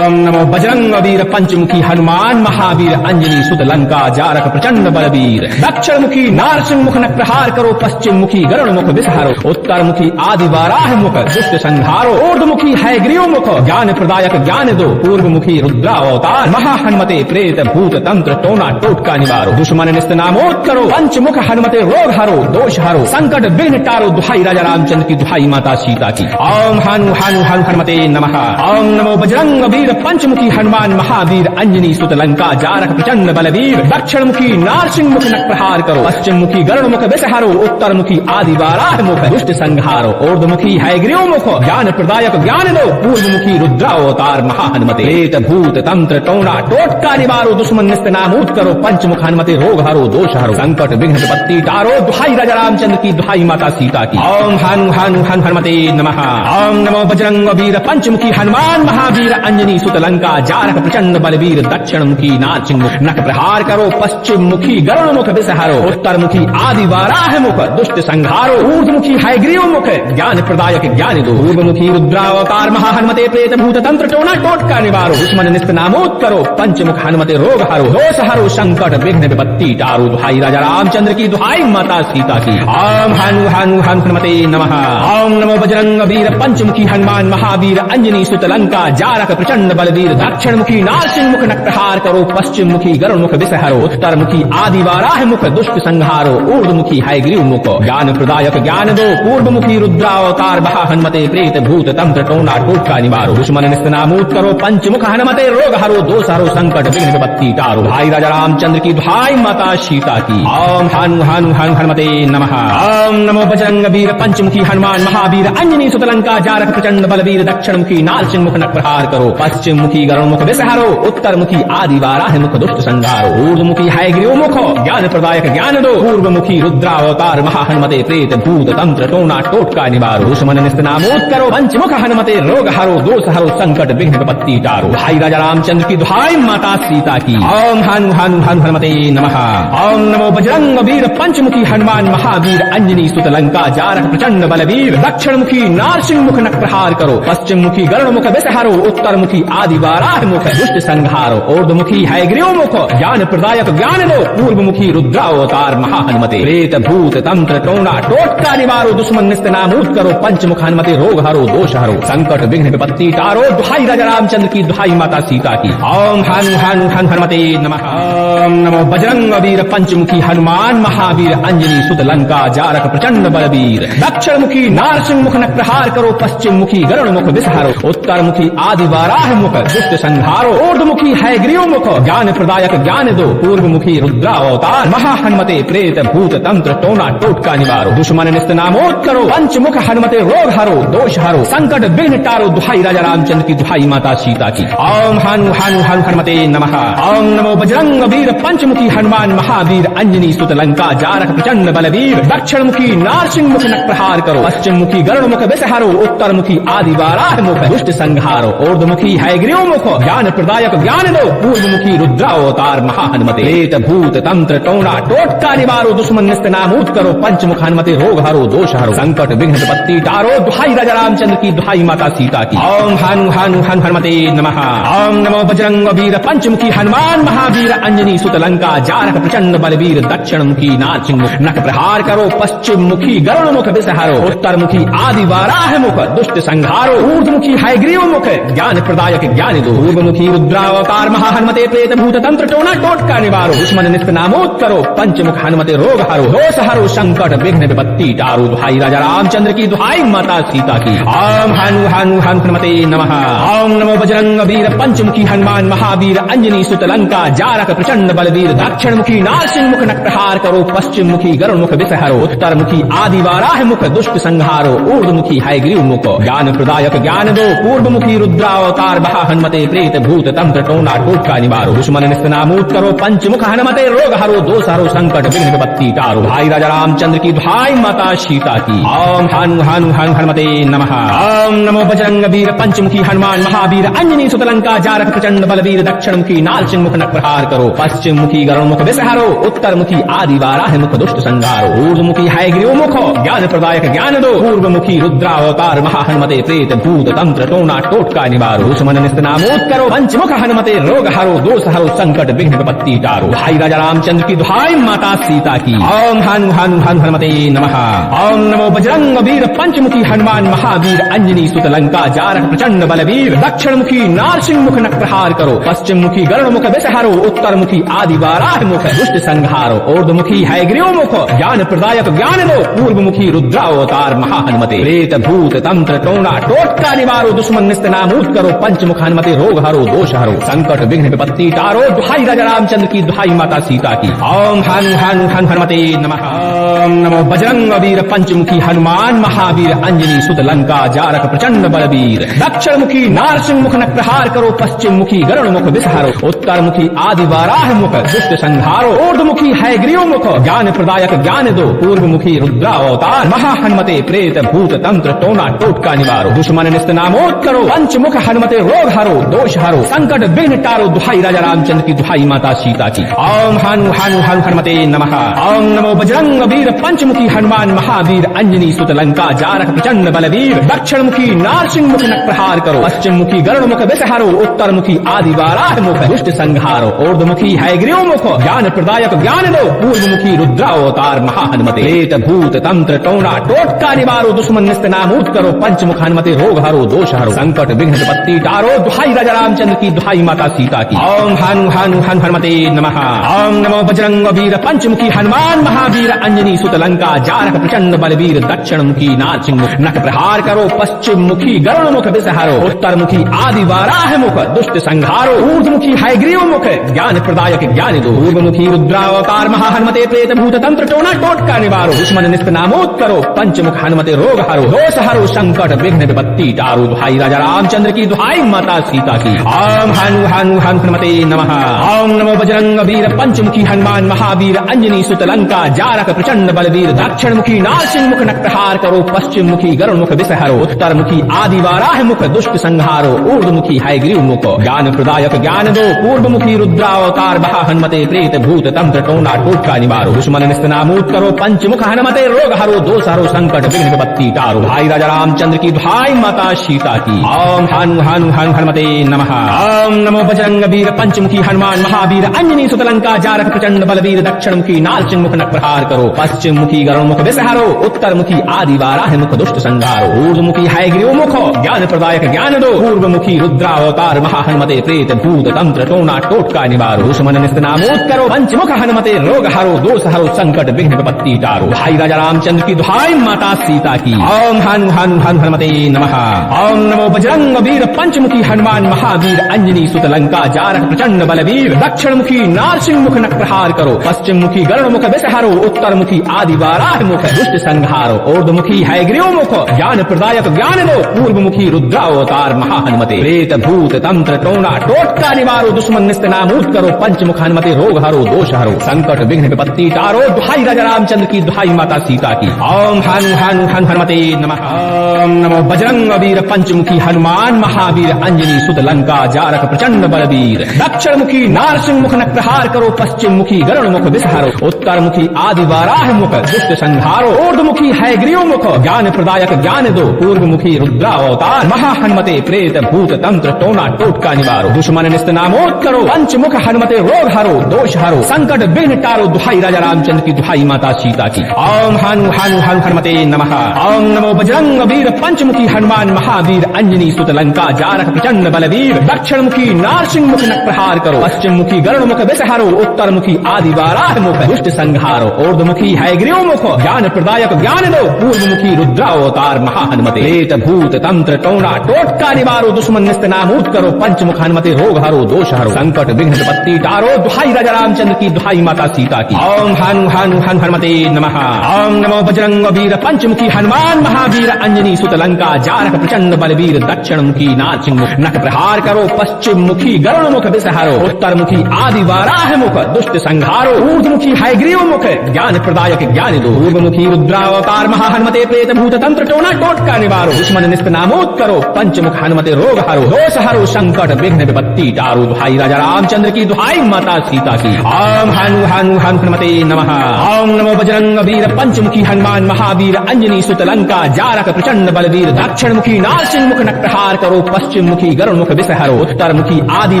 ओम नमो बजरंग वीर पंचमुखी हनुमान महावीर अंजनी सुत लंका जारक प्रचंड बलवीर। दक्षिण मुखी नारसिंह मुख नख प्रहार करो, पश्चिम मुखी गरुड़ मुख विषहरो, उत्तर मुखी आदि वाराह मुख दुष्ट संहारो, ऊर्ध्व मुखी हयग्रीव मुख ज्ञान प्रदायक प्रदायक ज्ञान दो पूर्व मुखी रुद्रावतार महाहनुमते प्रेत भूत तंत्र टोना टोटका निवारो दुश्मन निस्त नामोद करो पंचमुख हनुमते रोग हरो दोष हरो संकट विघ्न टारो दुहाई राजा रामचंद्र की दुहाई माता सीता की। ओम हनु हनु हनु हनुमते नमः। ओम नमो बजरंग वीर पंचमुखी हनुमान महावीर अंजनी सुत लंका जारक प्रचंड बलवीर दक्षिण मुखी नारसिंह मुख नख प्रहार करो पश्चिम मुखी गरुड़ मुख विषहारो उत्तर मुखी आदि वाराह मुख दुष्ट संहारो ऊर्ध्वमुखी हैग्रीव मुख ज्ञान प्रदायक ज्ञान दो पूर्व मुखी रुद्रावतार महाहनुमते प्रेत भूत तंत्र टोना टोटका निवारो दुश्मन निस्त नामूद करो पंचमुख हनुमते रोग हरो दोष हरो संकट विघ्न विपत्ति टारो दुहाई राजा रामचंद्र की दुहाई माता सीता की। ओम हनु हनु हनु हनुमते नमः। ओम नमो बजरंग वीर पंचमुखी हनुमान महावीर अंजनी सुत लंका जारक प्रचंड बलवीर दक्षिण मुखी नारसिंह मुख नख प्रहार करो पश्चिम मुखी गरुड़ मुख विषहारो उत्तर मुखी आदि वाराह मुख दुष्ट संहारो ऊर्ध्वमुखी हैग्रीव मुख ज्ञान प्रदायक ज्ञान दो पूर्व मुखी रुद्रावतार महाहनुमते प्रेत भूत तंत्र टोना टोटका निवारो दुश्मन निस्त नामोद करो पंचमुख हनुमते रोग हरो दोष हरो संकट विघ्न विपत्ति टारो दुहाई राजा रामचंद्र की दुहाई माता सीता की। ओम हनु हनु हनु हनुमते नमः। ओम नमो बजरंग वीर पंचमुखी हनुमान महावीर अंजनी सुत लंका जारक प्रचंड बलवीर दक्षिण मुखी नारसिंह मुख नख प्रहार करो पश्चिम मुखी गरुड़ मुख विषहारो उत्तर मुखी आदि वाराह मुख दुष्ट संहारो ऊर्ध्वमुखी हैग्रीव मुख ज्ञान प्रदायक ज्ञान दो पूर्व मुखी रुद्रावतार महाहनुमते प्रेत भूत तंत्र टोना टोटका निवारो दुश्मन निस्त नामूद करो पंचमुख हनुमते रोग हरो दोष हरो संकट विघ्न विपत्ति टारो भाई राजा रामचंद्र की दुहाई माता सीता की। ओम हनु हनु हनु हनुमते नमः। ओम नमो बजरंग वीर पंचमुखी हनुमान महावीर अंजनी सुत लंका जारक प्रचंड बलवीर दक्षिण मुखी नारसिंह मुख नख प्रहार करो पश्चिम मुखी गरुड़ मुख विषहारो उत्तर मुखी आदि वाराह मुख दुष्ट संहारो ऊर्ध्वमुखी हैग्रीव मुख ज्ञान प्रदायक ज्ञान दो पूर्व मुखी रुद्रावतार महाहनुमते प्रेत भूत तंत्र टोना टोटका निवारो दुश्मन निस्त नामोद करो पंचमुख हनुमते रोग हरो दोष हरो संकट विघ्न विपत्ति टारो भाई राजा रामचंद्र की दुहाई माता सीता की। ओम हनु हनु हनु हनुमते नमः। ओम नमो बजरंग वीर पंचमुखी हनुमान महावीर अंजनी सुत लंका जारक प्रचंड बलवीर दक्षिण मुखी नारसिंह मुख नख प्रहार करो पश्चिम मुखी गरुड़ मुख विषहारो उत्तर मुखी आदि वाराह मुख दुष्ट संहारो ऊर्ध्वमुखी हैग्रीव मुख ज्ञान प्रदायक ज्ञान दो पूर्व मुखी रुद्रावतार महाहनुमते प्रेत भूत तंत्र टोना टोटका निवारो दुश्मन निस्त नामूद करो पंचमुख हनुमते रोग हरो दोष हरो संकट विघ्न विपत्ति टारो दुहाई राजा रामचंद्र की दुहाई माता सीता की। ओम हनु हनु हनु हनुमते नमः। ओम नमो बजरंग वीर पंचमुखी हनुमान महावीर अंजनी सुत लंका जारक प्रचंड बलवीर दक्षिण मुखी नारसिंह मुख नख प्रहार करो पश्चिम मुखी गरुड़ मुख विषहारो उत्तर मुखी आदि वाराह मुख दुष्ट संहारो ऊर्ध्वमुखी हैग्रीव मुख ज्ञान प्रदायक ज्ञान दो पूर्व मुखी रुद्रावतार महाहनुमते प्रेत भूत तंत्र टोना टोटका निवारो दुश्मन निस्त नामोद करो पंचमुख हनुमते रोग हरो दोष हरो संकट विघ्न टारो दुहाई राजा रामचंद्र की दुहाई माता सीता की। ओम हनु हनु हनु हनुमते नमः। ओम नमो बजरंग वीर पंचमुखी हनुमान महावीर अंजनी सुत लंका जारक प्रचंड बलवीर दक्षिण मुखी नारसिंह मुख नख प्रहार करो पश्चिम मुखी गरुड़ मुख विषहारो उत्तर मुखी आदि वाराह मुख दुष्ट संहारो ऊर्ध्वमुखी हैग्रीव मुख ज्ञान प्रदायक ज्ञान दो पूर्व मुखी रुद्रावतार महाहनुमते प्रेत भूत तंत्र टोना टोटका निवारो दुश्मन निस्त नामूद करो पंचमुख हनुमते रोग हरो दोष हरो संकट विघ्न विपत्ति टारो दुहाई राजा रामचंद्र की दुहाई माता सीता की। ओम हनु हनु हनु हनुमते नमः। ओम नमो बजरंग वीर पंचमुखी हनुमान महावीर अंजनी सुत लंका जारक प्रचंड बलवीर दक्षिण मुखी नारसिंह मुख नख प्रहार करो पश्चिम मुखी गरुड़ मुख विषहारो उत्तर मुखी आदि वाराह मुख दुष्ट संहारो ऊर्ध्वमुखी हैग्रीव मुख ज्ञान प्रदायक ज्ञान दो पूर्व मुखी रुद्रावतार महाहनुमते प्रेत भूत तंत्र टोना टोटका निवारो दुश्मन निस्त नामोद करो पंचमुख हनुमते रोग हरो दोष हरो संकट विघ्न विपत्ति टारो दुहाई राजा रामचंद्र की दुहाई माता सीता की। ओम हनु हनु हनु हनुमते नमः। ओम नमो बजरंग वीर पंचमुखी हनुमान महावीर अंजनी सुत लंका जारक प्रचंड बलवीर दक्षिण मुखी नारसिंह मुख नख प्रहार करो पश्चिम मुखी गरुड़ मुख विषहारो उत्तर मुखी आदि वाराह मुख दुष्ट संहारो ऊर्ध्वमुखी हैग्रीव मुख ज्ञान प्रदायक ज्ञान दो पूर्व मुखी रुद्रावतार महाहनुमते प्रेत भूत तंत्र टोना टोटका निवारो दुश्मन निस्त नामूद करो पंचमुख हनुमते रोग हरो दोष हरो संकट विघ्न विपत्ति टारो भाई राजा रामचंद्र की दुहाई माता सीता की। ओम हनु हनु हनु हनुमते नमः। ओम नमो बजरंग वीर पंचमुखी हनुमान महावीर अंजनी सुत लंका जारक प्रचंड बलवीर दक्षिण मुखी नारसिंह मुख नख प्रहार करो पश्चिम मुखी गरुड़ मुख विषहारो उत्तर मुखी आदि वाराह मुख दुष्ट संहारो ऊर्ध्वमुखी हैग्रीव मुख ज्ञान प्रदायक ज्ञान दो पूर्व मुखी रुद्रावतार महाहनुमते प्रेत भूत तंत्र टोना टोटका निवारो दुश्मन निस्त नामोद करो पंचमुख हनुमते रोग हरो दोष हरो संकट विघ्न विपत्ति टारो भाई राजा रामचंद्र की दुहाई माता सीता की। ओम हनु हनु हनु हनुमते नमः। ओम नमो बजरंग वीर पंचमुखी हनुमान महावीर अंजनी सुत लंका जारक प्रचंड बलवीर बलवीर दक्षिण मुखी नारसिंह मुख नख प्रहार करो पश्चिम मुखी गरुड़ मुख विषहारो उत्तर मुखी आदि वाराह मुख दुष्ट संहारो ऊर्ध्वमुखी हैग्रीव मुख ज्ञान प्रदायक ज्ञान दो पूर्व मुखी रुद्रावतार महाहनुमते प्रेत भूत तंत्र टोना टोटका निवारो दुश्मन निस्त नामूत करो पंचमुख हनुमते रोग हरो दोष हरो संकट विघ्न विपत्ति टारो दुहाई राजा रामचंद्र की दुहाई माता सीता की ओम हनु हनु हन हनुमते नमः ओम नमो बजरंग वीर पंचमुखी हनुमान महावीर अंजनी सुत लंका जारक प्रचंड बलवीर दक्षिण मुखी नारसिंह मुख नख प्रहार करो पश्चिम मुखी गरुड़ मुख विषहारो उत्तर मुखी आदि वाराह मुख दुष्ट संहारो ऊर्ध्वमुखी हैग्रीव मुख ज्ञान प्रदायक ज्ञान दो पूर्व मुखी रुद्रावतार महाहनुमते प्रेत भूत तंत्र टोना टोटका निवारो दुश्मन निस्त नामोद करो पंचमुख हनुमते रोग हरो दोष हरो संकट विघ्न टारो दुहाई राजा रामचंद्र की दुहाई माता सीता की ओम हनु हनु हनु हनुमते नमः ओम नमो बजरंग वीर पंचमुखी हनुमान महावीर अंजनी सुत लंका जारक प्रचंड बलवीर दक्षिण मुखी नारसिंह मुख नख प्रहार करो पश्चिम मुखी गरुड़ मुख विषहारो उत्तर मुखी आदि वाराह मुख दुष्ट संहारो ऊर्ध्वमुखी हैग्रीव मुख ज्ञान प्रदायक ज्ञान दो पूर्व मुखी रुद्रावतार महाहनुमते प्रेत भूत तंत्र टोना टोटका निवारो दुश्मन निस्त नामूत करो पंचमुख हनुमते रोग हरो दोष हरो संकट विघ्न विपत्ति टारो दुहाई राजा रामचंद्र की दुहाई माता सीता की ओम हनु हनु हन हनुमते नमः ओम नमो बजरंग वीर पंचमुखी हनुमान महावीर अंजनी सुत लंका जारक प्रचंड बलवीर दक्षिण मुखी नारसिंह मुख नख प्रहार करो पश्चिम मुखी गरुड़ मुख विषहारो उत्तर मुखी आदि वाराह मुख दुष्ट संहारो ऊर्ध्वमुखी हैग्रीव मुख ज्ञान प्रदायक ज्ञान दो पूर्वमुखी रुद्रावतार महाहनुमते प्रेत भूत तंत्र टोना टोटका निवारो दुश्मन निस्त नामोद करो पंचमुख हनुमते रोग हरो दोष हरो संकट विघ्न विपत्ति टारो दुहाई राजा रामचंद्र की दुहाई माता सीता की ओम हनु हनु हन हनुमते नमः ओम नमो बजरंग वीर पंचमुखी हनुमान महावीर अंजनी सुत लंका जारक प्रचंड बलवीर दक्षिण मुखी नारसिंह मुख नख प्रहार करो पश्चिम मुखी गरुड़ मुख विषहारो उत्तर मुखी आदि वाराह मुख दुष्ट संहारो ऊर्ध्वमुखी हैग्रीव मुख ज्ञान प्रदायक ज्ञान दो पूर्व मुखी रुद्रावतार महाहनुमते प्रेत भूत तंत्र टोना टोटका निवारो दुश्मन निस्त नामूत करो पंचमुख हनुमते रोग हरो दोष हरो संकट विघ्न विपत्ति टारो भाई राजा रामचंद्र की दुहाई माता सीता की ओम हनु हनु हन हनुमते नमः ओम नमो बजरंग वीर पंचमुखी हनुमान महावीर अंजनी सुत लंका जारक प्रचंड बलवीर दक्षिण मुखी नारसिंह मुख नख प्रहार करो पश्चिम मुखी गरुड़ मुख विषहारो उत्तर मुखी आदि वाराह मुख दुष्ट संहारो ऊर्ध्वमुखी हैग्रीव मुख ज्ञान प्रदायक ज्ञान दो पूर्व मुखी रुद्रावतार महाहनुमते प्रेत भूत तंत्र टोना टोटका निवारो दुश्मन निस्त नामोद करो पंचमुख हनुमते रोग हरो दोष हरो संकट विघ्न विपत्ति टारो भाई राजा रामचंद्र की दुहाई माता सीता की ओम हनु हनु हन हनुमते नमः ओम नमो बजरंग वीर पंचमुखी हनुमान महावीर अंजनी सुत लंका जारक प्रचंड बलवीर दक्षिण मुखी नारसिंह मुख नख प्रहार करो पश्चिम मुखी गरुड़ मुख विषहारो उत्तर मुखी आदि वाराह मुख दुष्ट संहारो ऊर्ध्वमुखी हैग्रीव मुख ज्ञान प्रदायक ज्ञान दो पूर्व मुखी रुद्रावतार महाहनुमते प्रेत भूत तंत्र टोना टोटका निवारो दुश्मन निस्त नामूत करो पंचमुख हनुमते रोग हरो दोष हरो संकट विघ्न विपत्ति टारो दुहाई राजा रामचंद्र की दुहाई माता सीता की ओम हनु हनु हन हनुमते नमः ओम नमो बजरंग वीर पंचमुखी हनुमान महावीर अंजनी सुत लंका जारक प्रचंड बलवीर दक्षिण मुखी नारसिंह मुख नख प्रहार करो पश्चिम मुखी गरुड़ मुख विषहारो उत्तर मुखी आदि वाराह मुख दुष्ट संहारो ऊर्ध्वमुखी हैग्रीव मुख ज्ञान प्रदायक ज्ञान दो पूर्व मुखी रुद्रावतार महाहनुमते प्रेत भूत तंत्र टोना टोटका निवारो दुश्मन निस्त नामोद करो पंचमुख हनुमते रोग हरो दोष हरो संकट विघ्न टारो दुहाई राजा रामचंद्र की दुहाई माता सीता की ओम हनु हनु हन हनुमते नमः ओम नमो बजरंग वीर पंचमुखी हनुमान महावीर अंजनी सुत लंका जारक प्रचंड बलवीर दक्षिण मुखी नारसिंह मुख नख प्रहार करो पश्चिम मुखी गरुड़ मुख विषहारो उत्तर मुखी आदि वाराह मुख दुष्ट संहारो ऊर्ध्वमुखी हैग्रीव मुख ज्ञान प्रदायक ज्ञान दो पूर्व मुखी रुद्रावतार महाहनुमते प्रेत भूत तंत्र टोना टोटका निवारो दुश्मन निस्त नामूत करो पंचमुख हनुमते रोग हरो दोष हरो संकट विघ्न विपत्ति टारो दुहाई राजा रामचंद्र की दुहाई माता सीता की ओम हनु हनु हन हनुमते नमः ओम नमो बजरंग वीर पंचमुखी हनुमान महावीर अंजनी सुत लंका जारक प्रचंड बलवीर दक्षिण मुखी नारसिंह मुख नख प्रहार करो पश्चिम मुखी गरुड़ मुख विषहारो उत्तर मुखी आदि वाराह मुख दुष्ट संहारो ऊर्ध्वमुखी हैग्रीव मुख ज्ञान प्रदायक ज्ञान दो पूर्वमुखी रुद्रावतार महाहनुमते प्रेत भूत तंत्र टोना टोटका निवारो दुश्मन निस्त नामोद करो पंचमुख हनुमते रोग हरो दोष हरो संकट विघ्न विपत्ति टारो दुहाई राजा रामचंद्र की दुहाई माता सीता की ओम हनु हनु हन हनुमते नमः ओम नमो बजरंग वीर पंचमुखी हनुमान महावीर अंजनी सुत लंका जारक प्रचंड बलवीर दक्षिण मुखी नारसिंह मुख नख प्रहार करो पश्चिम मुखी गरुड़ मुख विषहारो उत्तर मुखी आदि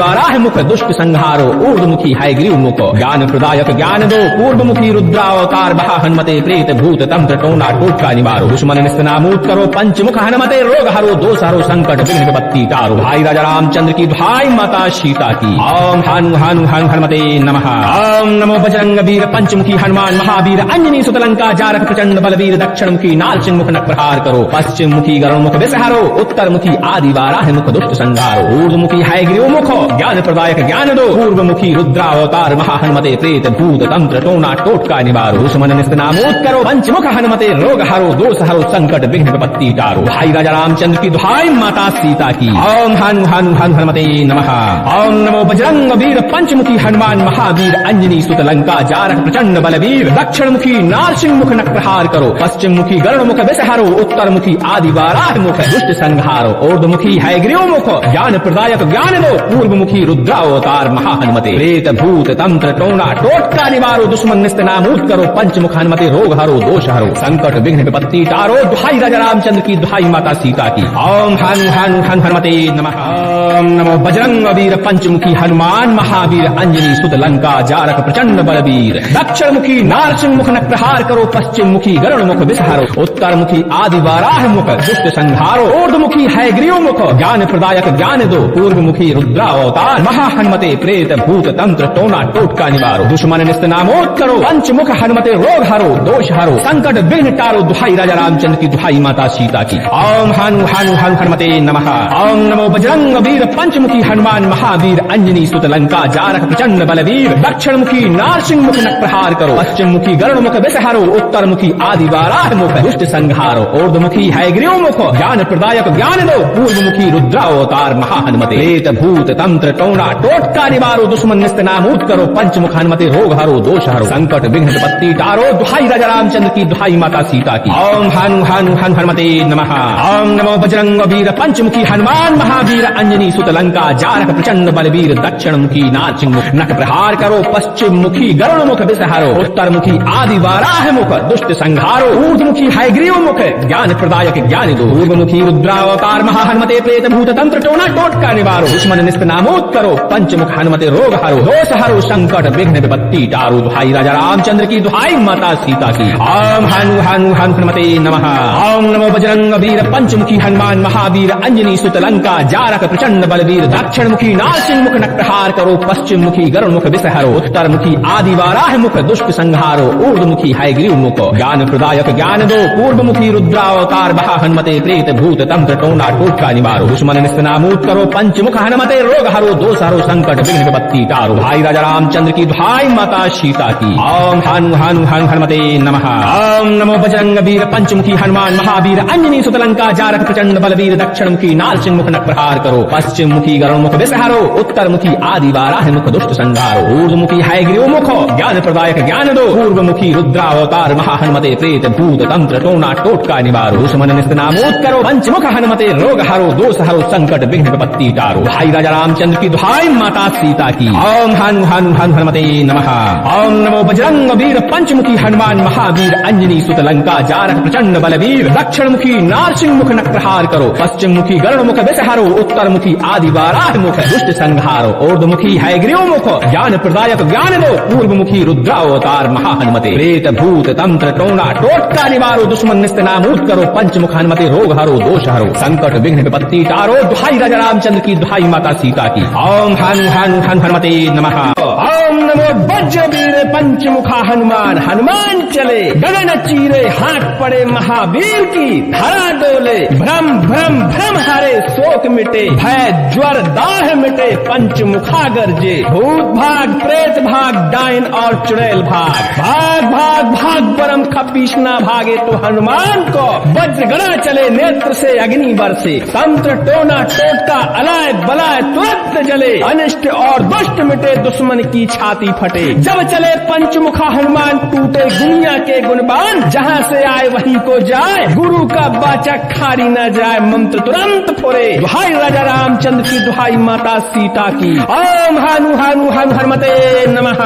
वाराह मुख दुष्ट संहारो ऊर्ध्वमुखी हैग्रीव मुख ज्ञान प्रदायक ज्ञान दो पूर्व मुखी रुद्रावतार महाहनुमते प्रेत भूत तंत्र टोना टोटका निवारो दुश्मन निस्त नामूत करो पंचमुख हनुमते रोग हरो दोष हरो संकट विघ्न विपत्ति टारो। भाई राजा रामचंद्र की, भाई माता सीता की। ओम हनु हनु हनु हनुमते नमः। ओम नमो बजरंग वीर पंचमुखी हनुमान महावीर अंजनी सुत लंका जारक प्रचंड बलवीर। दक्षिण मुखी नारसिंह मुख नख प्रहार करो। पश्चिम मुखी गरुड़ मुख विषहारो। उत्तर मुखी आदि वाराह मुख दुष्ट संहारो। ऊर्ध्व मुखी हयग्रीव मुख ज्ञान प्रदायक ज्ञान दो। पूर्व मुखी रुद्रावतार महा हनुमते प्रेत भूत तंत्र टोना टोटका निवारो। दुश्मन निस्तनामोद करो। पंचमुख हनुमते रोग हरो। दोष हरो संकट विघ्न विपत्ति टारो। भाई राजा रामचंद्र की, भाई माता सीता की। ओम हनु हनु हनु हनुमते नमः। ओम नमो बजरंग वीर पंचमुखी हनुमान महावीर अंजनी सुत लंका जारक प्रचंड बलवीर। दक्षिण मुखी नारसिंह मुख नख प्रहार करो। पश्चिम मुखी गरुड़ मुख विषहारो। उत्तर मुखी आदि वाराह मुख दुष्ट संहारो। ऊर्ध्व मुखी हयग्रीव मुख ज्ञान प्रदायक ज्ञान दो। पूर्व मुखी रुद्रावतार महा हनुमते प्रेत भूत तंत्र टोना टोटका निवारो। दुश्मन निस्तनामूत करो। पंचमुख हनुमते रोग हरो दोष हरो संकट विघ्न विपत्ति टारो। दुहाई राजा रामचंद्र की, दुहाई माता सीता की। ओम हनु हनु हनु हनुमते नमः। ओम नमो बजरंग वीर पंचमुखी हनुमान महावीर अंजनी सुत लंका जारक प्रचंड बलवीर। दक्षिण मुखी नारसिंह मुख नख प्रहार करो। पश्चिम मुखी गरुड़ मुख विषहारो। उत्तर मुखी आदि वाराह मुख दुष्ट संहारो। ऊर्ध्व मुखी हयग्रीव मुख ज्ञान प्रदायक ज्ञान दो। पूर्व मुखी रुद्रावतार महा हनुमते प्रेत भूत तंत्र टोना टोटका निवारो। दुश्मन निस्तनामोद करो। पंचमुख हनुमते रोग हरो दोष हरो संकट विघ्न टारो। दुहाई राजा रामचंद्र की, दुहाई माता सीता की। ओम हनु हनु हनु हनुमते नमः। ओम नमो बजरंग वीर पंचमुखी हनुमान महावीर अंजनी सुत लंका जारक प्रचंड बलवीर। दक्षिण मुखी नारसिंह मुख नख प्रहार करो। पश्चिम मुखी गरुड़ मुख विषहारो। उत्तर मुखी आदि वाराह मुख दुष्ट संहारो। ऊर्ध्व मुखी हयग्रीव मुख ज्ञान प्रदायक ज्ञान दो। पूर्व मुखी रुद्रावतार महा हनुमते प्रेत भूत तंत्र टोना टोटका निवारो। दुश्मन निस्तनामूत करो। पंचमुख हनुमते रोग हरो दोष हरो संकट विघ्न विपत्ति टारो। दुहाई राजा रामचंद्र की, दुहाई माता सीता की। ओम हनु हनु हनु हनुमते नमः। ओम नमो बजरंग वीर पंचमुखी हनुमान महावीर अंजनी सुत लंका जारक प्रचंड बलवीर। दक्षिण मुखी नारसिंह मुख नख प्रहार करो। पश्चिम मुखी गरुड़ मुख विषहारो। उत्तर मुखी आदि वाराह मुख दुष्ट संहारो। ऊर्ध्व मुखी हयग्रीव मुख ज्ञान प्रदायक ज्ञान दो। पूर्व मुखी रुद्रावतार महा हनुमते प्रेत भूत तंत्र टोना टोटका निवारो। दुश्मन निस्तनामोद करो। पंचमुख हनुमते रोग हरो दोष हरो संकट विघ्न विपत्ति टारो। दुहाई राजा रामचंद्र की, दुहाई माता सीता की। ओम हनु हनु हनु हनुमते नमः। ओम नमो बजरंग वीर पंचमुखी हनुमान महावीर अंजनी सुत लंका जारक प्रचंड बलवीर। दक्षिण मुखी नारसिंह मुख नख प्रहार करो। पश्चिम मुखी गरुड़ मुख विषहारो। उत्तर मुखी आदि वाराह मुख दुष्ट संहारो। ऊर्ध्व मुखी हयग्रीव मुख ज्ञान प्रदायक ज्ञान दो। पूर्व मुखी रुद्रावतार महा हनुमते प्रेत भूत तंत्र टोना टोटका निवारो। दुश्मन निस्तनामूत करो। पंचमुख हनुमते रोग हरो दोष हरो संकट विघ्न विपत्ति टारो। भाई राजा रामचंद्र की, भाई माता सीता की। ओम हनु हनु हनु हनुमते नमः। ओम नमो बजरंग वीर पंचमुखी हनुमान महावीर अंजनी सुत लंका जारक प्रचंड बलवीर। दक्षिण मुखी नारसिंह मुख नख प्रहार करो। पश्चिम मुखी गरुड़ मुख विषहारो। उत्तर मुखी आदि वाराह मुख दुष्ट संहारो। ऊर्ध्व मुखी हयग्रीव मुख ज्ञान प्रदायक ज्ञान दो। पूर्व मुखी रुद्रावतार महा हनुमते प्रेत भूत तंत्र टोना टोटका निवारो। दुश्मन निस्तनामोद करो। पंचमुख हनुमते रोग हरो दोष हरो संकट विघ्न विपत्ति टारो। भाई राजा रामचंद्र की, दुहाई माता सीता की। ओम हनु हनु हनु हनुमते नमः। ओम नमो बजरंग वीर पंचमुखी हनुमान महावीर अंजनी सुत लंका जारक प्रचंड बलवीर। दक्षिण मुखी नारसिंह मुख नख प्रहार करो। पश्चिम मुखी गरुड़ मुख विषहारो। उत्तर मुखी आदि वाराह मुख दुष्ट संहारो। ऊर्ध्व मुखी हयग्रीव मुख ज्ञान प्रदायक ज्ञान दो। पूर्व मुखी रुद्रावतार महा हनुमते प्रेत भूत तंत्र टोना टोटका निवारो। दुश्मन निस्तनामूत करो। पंचमुख हनुमते रोग हरो दोष हरो संकट विघ्न विपत्ति टारो। दुहाई राजा रामचंद्र की, दुहाई माता सीता की। ओम हनु हनु हनु हनुमते नमः। ओम नमो वज्रवीर पंचमुखा हनुमान। हनुमान चले गगन चीरे। हाथ पड़े महावीर की। धरा डोले भ्रम भ्रम भ्रम हरे शोक मिटे। भय ज्वर दाह मिटे। पंचमुखा गरजे। भूत भाग प्रेत भाग डायन और चुड़ैल भाग। भाग भाग भाग परम खपीश ना भागे तो हनुमान को। वज्र गणा चले नेत्र से अग्नि बरसे। तंत्र टोना टोटका अलाय बलाय तुरंत जले। अनिष्ट और दुष्ट मिटे दुश्मन की छाती फटे। जब चले पंचमुखा हनुमान टूटे दुनिया के गुणबान। जहाँ से आए वहीं को जाए। गुरु का बाचा खारी न जाए। मंत्र तुरंत फुरे। दुहाई राजा रामचंद्र की, दुहाई माता सीता की। ओम हनु हनु हनु हनुमते नमः।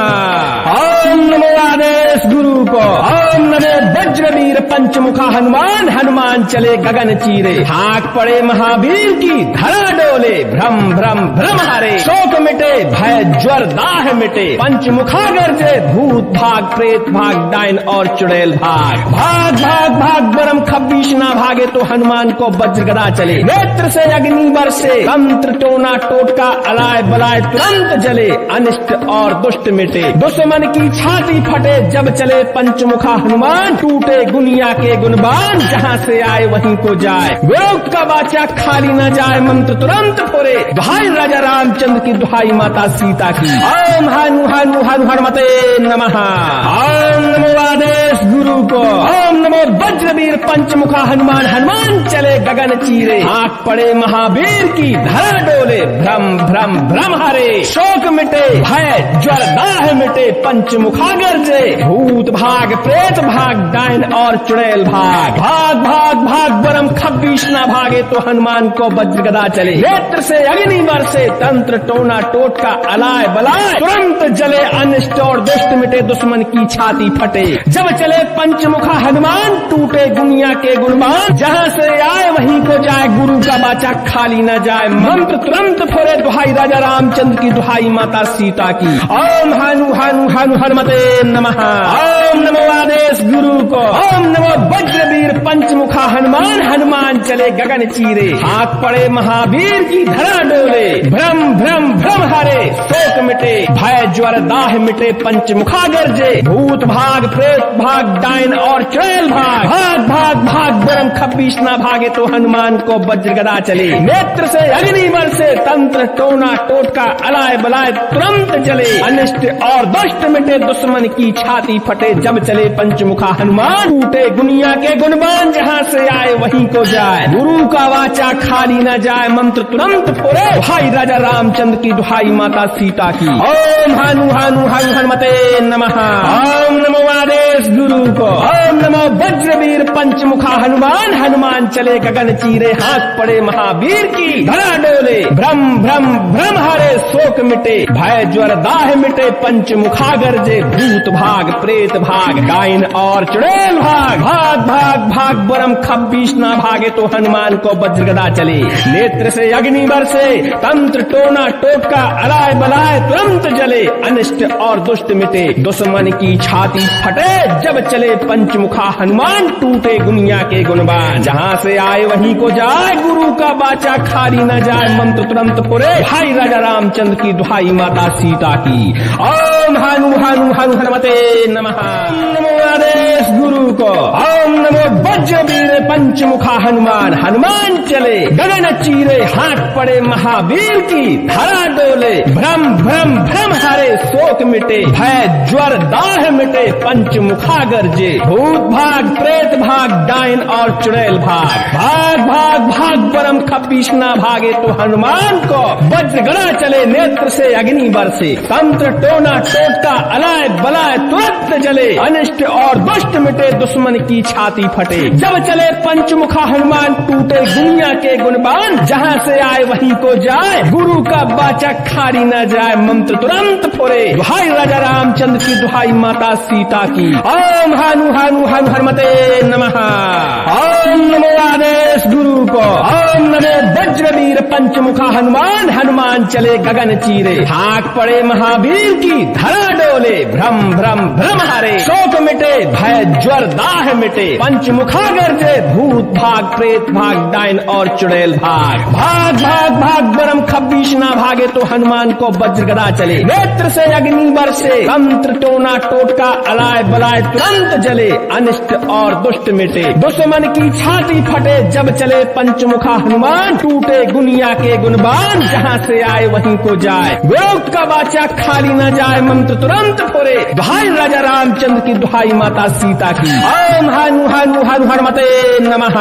ओम नमो आदेश गुरु को। ओम नमो वज्रवीर पंचमुखा हनुमान। हनुमान चले गगन चीरे। हाक पड़े महावीर की। धरा डोले भ्रम भ्रम भ्रम हरे शोक मिटे। भय ज्वर दाह मिटे। पंचमुखा गरजे। भूत भूत भाग, प्रेत भाग, डायन और चुड़ैल भाग। भाग भाग भाग बरम खब्बीश ना भागे तो हनुमान को वज्र गदा चले। नेत्र से अग्नि बरसे, तंत्र टोना टोटका अलाय बलाय तुरंत जले। अनिष्ट और दुष्ट मिटे, दुश्मन की छाती फटे। जब चले पंचमुखा हनुमान, टूटे गुनिया के गुणबान। जहाँ से आए वहीं को जाए, गुरु का वाचा खाली न जाए। मंत्र तुरंत फुरे, दुहाई राजा रामचंद्र की, दुहाई माता सीता की। ओम हनु हनु हनु हनुमते नमः। ओम नमो आदेश गुरु को। ओम नमो वज्रवीर पंचमुखा हनुमान। हनुमान चले गगन चीरे, आंख पड़े महावीर की। धरा डोले, भ्रम भ्रम भ्रम हरे। शोक मिटे, भय ज्वर दाह मिटे। पंचमुखा गर्जे, भूत भाग, प्रेत भाग, डायन और चुड़ैल भाग। भाग भाग भाग बरम खब्बीश ना भागे तो हनुमान को वज्र गदा चले। नेत्र से अग्नि बरसे, तंत्र टोना टोटका अलाय बलाय तुरंत जले। अनिष्ट और दुष्ट मिटे, दुश्मन की छाती फटे। जब चले पंचमुखा हनुमान, टूटे दुनिया के गुणबान। जहाँ से आए वहीं को जाए, गुरु का वाचा खाली न जाए। मंत्र तुरंत फुरे, दुहाई राजा रामचंद्र की, दुहाई माता सीता की। ओम हनु हनु हनु हनुमते नमः। ओम नमो आदेश गुरु को। ओम नमो वज्रवीर पंचमुखा हनुमान। हनुमान चले गगन चीरे, हाथ पड़े महावीर की। धरा डोले, भ्रम भ्रम भ्रम हरे। शोक मिटे, भय ज्वर दाह मिटे। पंचमुखा गर्जे, भूत भाग, प्रेत भाग, डायन और चुड़ैल भाग। भाग भाग भाग बरम खब्बीश ना भागे तो हनुमान को वज्र गदा चले। नेत्र से अग्नि बरसे, तंत्र टोना टोटका अलाय बलाय तुरंत जले। अनिष्ट और दुष्ट मिटे, दुश्मन की छाती फटे। जब चले पंचमुखा हनुमान, टूटे दुनिया के गुणबान। जहाँ से आए वहीं को जाए, गुरु का वाचा खाली न जाए। मंत्र तुरंत फुरे, दुहाई राजा रामचंद्र की, दुहाई माता सीता की। ओम हनु हनु हनु हनुमते नमः। ओम नमो आदेश गुरु को। ओम नमो वज्रवीर पंचमुखा हनुमान। हनुमान चले गगन चीरे, हाथ पड़े महावीर की। धरा डोले, भ्रम भ्रम भ्रम हरे। शोक मिटे, भय ज्वर दाह मिटे। पंचमुखा गर्जे, भूत भाग, प्रेत भाग, डायन और चुड़ैल भाग। भाग भाग भाग बरम खब्बीश ना भागे तो हनुमान को वज्र गदा चले। नेत्र से अग्नि बरसे, तंत्र टोना टोटका अलाय बलाय तुरंत जले। अनिष्ट और दुष्ट मिटे, दुश्मन की छाती फटे। जब चले पंचमुखा हनुमान, टूटे दुनिया के गुणबान। जहाँ से आए वहीं को जाए, गुरु का वाचा खाली न जाए। मंत्र तुरंत फुरे, दुहाई राजा रामचंद्र की, दुहाई माता सीता की। ओम हनु हनु हनु हनुमते नमः। नमो आदेश गुरु को। ओम नमो वज्रवीर पंचमुखा हनुमान। हनुमान चले गगन चीरे, हाथ पड़े महावीर की। धरा डोले, भ्रम भ्रम भ्रम हरे। शोक मिटे, भय ज्वर दाह मिटे। पंचमुखा गर्जे, भूत भाग, प्रेत भाग, डायन और चुड़ैल भाग। भाग भाग भाग बरम खब्बीश ना भागे तो हनुमान को वज्र गदा चले। नेत्र से अग्नि बरसे, तंत्र टोना टोटका अलाय बलाय तुरंत जले। अनिष्ट और दुष्ट मिटे, दुश्मन की छाती फटे। जब चले पंचमुखा हनुमान, टूटे दुनिया के गुणबान। जहाँ से आए वहीं को जाए, गुरु का वाचा खाली न जाए। मंत्र तुरंत फुरे, दुहाई राजा रामचंद्र की, दुहाई माता सीता की। ओम हनु हनु हनु हनुमते नमः। ओम नमो आदेश गुरु को। ओम नमो वज्रवीर पंचमुखा हनुमान। हनुमान चले गगन चीरे, हाथ पड़े महावीर की। धरा डोले, भ्रम भ्रम भ्रम हरे। शोक मिटे, भय ज्वर दाह मिटे। पंचमुखा गर्जे, भूत भाग, प्रेत भाग, डायन और चुड़ैल भाग। भाग भाग भाग बरम खब्बीश ना भागे तो हनुमान को वज्र गदा चले। नेत्र से अग्नि बरसे, तंत्र टोना टोटका अलाय बलाय तुरंत जले। अनिष्ट और दुष्ट मिटे, दुश्मन की छाती फटे। जब चले पंचमुखा हनुमान, टूटे दुनिया के गुणबान। जहाँ से आए वहीं को जाए, गुरु का वाचा खाली न जाए। मंत्र तुरंत फुरे, दुहाई राजा रामचंद्र की, दुहाई माता सीता की। ओम हनु हनु हनु हनुमते नमः।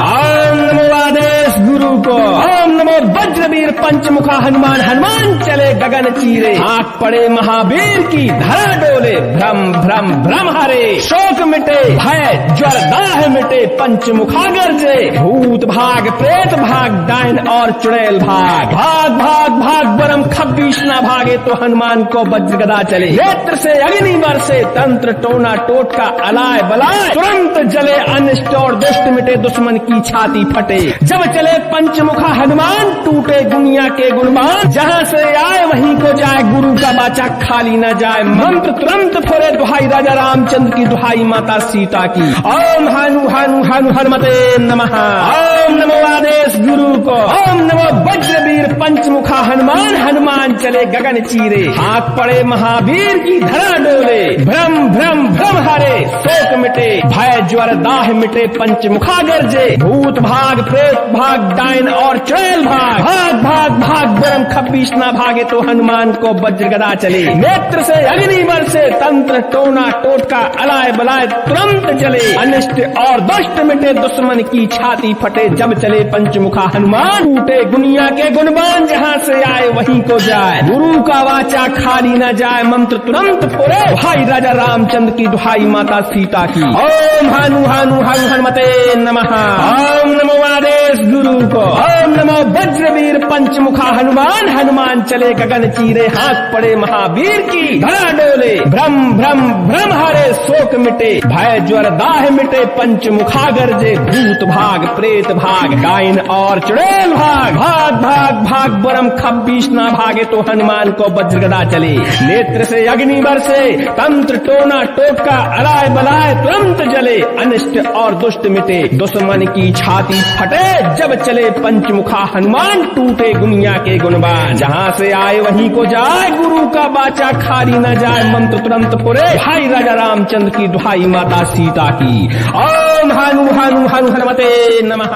ओम नमो आदेश गुरु को। ओम नमो वज्रवीर पंचमुखा हनुमान। हनुमान चले गगन चीरे, हाथ पड़े महावीर की। धरा डोले, भ्रम भ्रम भ्रम हरे। शोक मिटे, भय ज्वर दाह मिटे। पंचमुखा गर्जे, भूत भाग, प्रेत भाग, डायन और चुड़ैल भाग। भाग भाग भाग बरम खब्बीश ना भागे तो हनुमान को वज्र गदा चले। नेत्र से अग्नि बरसे, तंत्र टोना टोटका अलाय बलाय तुरंत जले। अनिष्ट और दुष्ट मिटे, दुश्मन की छाती फटे। जब चले पंच पंचमुखा हनुमान टूटे दुनिया के गुणमान, जहाँ से आए वहीं को जाए, गुरु का बाचा खाली न जाए। मंत्र तुरंत फोड़े दुहाई राजा रामचंद्र की, दुहाई माता सीता की। ओम हनु हनु हनु हनुमते नमः। ओम नमो आदेश गुरु को। ओम नमो वज्रवीर पंचमुखा हनुमान, हनुमान चले गगन चीरे, हाथ पड़े महावीर की, धरा डोले, भ्रम भ्रम भ्रम हरे, शोक मिटे, भय ज्वर दाह मिटे, पंचमुखा गरजे, भूत भाग प्रेत भाग डायन और चुड़ैल भाग, भाग भाग भाग बरम खब्बीस ना भागे तो हनुमान को वज्र गदा चले, नेत्र से अग्नि बरसे, तंत्र टोना टोटका अलाय बलाय तुरंत चले, अनिष्ट और दुष्ट मिटे, दुश्मन की छाती फटे, जब चले पंचमुखा हनुमान टूटे दुनिया के गुणवान, जहाँ से आए वहीं को जाए, गुरु का वाचा खाली न जाए। मंत्र तुरंत फोड़े दुहाई राजा रामचंद्र की, दुहाई माता सीता की। ओम हनु हनु हनु हनुमते नमः। ओम नमो आदेश गुरु को। ओम नमो वज्रवीर पंचमुखा हनुमान, हनुमान चले गगन चीरे, हाथ पड़े महावीर की, धरा डोले, भ्रम भ्रम भ्रम हरे, शोक मिटे, भय ज्वर दाह मिटे, पंचमुखा गरजे, भूत भाग प्रेत भाग डायन और चुड़ैल भाग, भाग भाग भाग बरम खब्बीस ना भागे तो हनुमान को वज्र गदा चले, नेत्र से अग्नि बरसे, तंत्र टोना टोटका अलाय बलाय तुरंत जले, अनिष्ट और दुष्ट मिटे, दुश्मन की छाती फटे, जब चले पंचमुखा हनुमान टूटे दुनिया के गुणवान, जहाँ से आए वहीं को जाए, गुरु का बाचा खाली न जाए। मंत्र तुरंत पुरे भाई राजा रामचंद्र की, दुहाई माता सीता की। ओम हनु हनु हनु हनुमते नमः।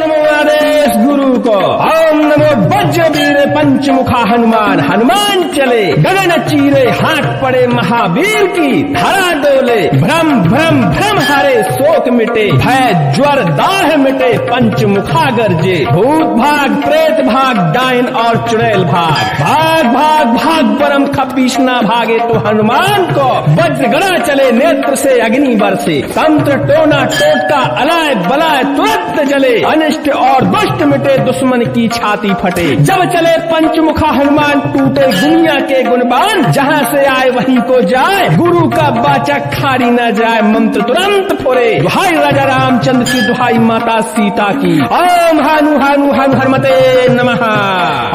नमो आदेश गुरु को। ओम नमो वज्रवीर पंचमुखा हनुमान, हनुमान चले गगन चीरे, हाथ पड़े महावीर की, धरा डोले, भ्रम भ्रम भ्रम हरे, शोक मिटे, भय ज्वर दाह मिटे, पंचमुखा गरजे, भूत भाग प्रेत भाग डायन और चुड़ैल भाग, भाग भाग भाग बरम खब्बीस ना भागे तो हनुमान को वज्र गदा चले, नेत्र से अग्नि बरसे, तंत्र टोना टोटका अलाय बलाय तुरंत जले, अनिष्ट और दुष्ट मिटे, दुश्मन की छाती फटे, जब चले पंचमुखा हनुमान टूटे दुनिया के गुणवान, जहाँ से आए वहीं को जाए, गुरु का बाचा खाली न जाए। मंत्र तुरंत फोड़े दुहाई राजा रामचंद्र की, दुहाई माता सीता की। ओम हनु हनु हनु हनुमते नमः।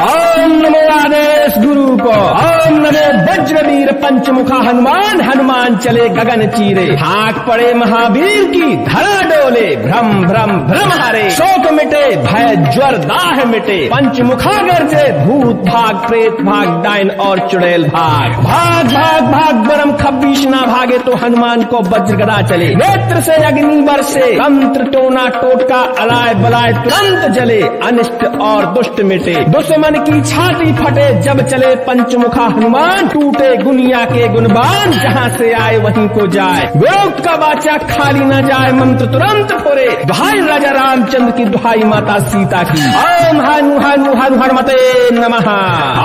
ओम नमो आदेश गुरु को। ओम नमो वज्रवीर पंचमुखा हनुमान, हनुमान चले गगन चीरे, हाथ पड़े महावीर की, धरा डोले, भ्रम भ्रम भ्रम हरे, शोक मिटे, भय ज्वर दाह मिटे, पंचमुखा गरजे, भूत भाग प्रेत भाग डायन और चुड़ैल भाग, भाग भाग भाग बरम खब्बीस ना भागे तो हनुमान को वज्र गदा चले, नेत्र से अग्नि बरसे, तंत्र टोना टोटका अलाय बलाय तुरंत जले, अनिष्ट और दुष्ट मिटे, दुश्मन की छाती फटे, जब चले पंचमुखा हनुमान टूटे दुनिया के गुणवान, जहाँ से आए वहीं को जाए, गुरु का बाचा खाली न जाए। मंत्र तुरंत फोड़े दुहाई राजा रामचंद्र की, दुहाई माता सीता की। ओम हनु हनु हनु हनुमते नमः।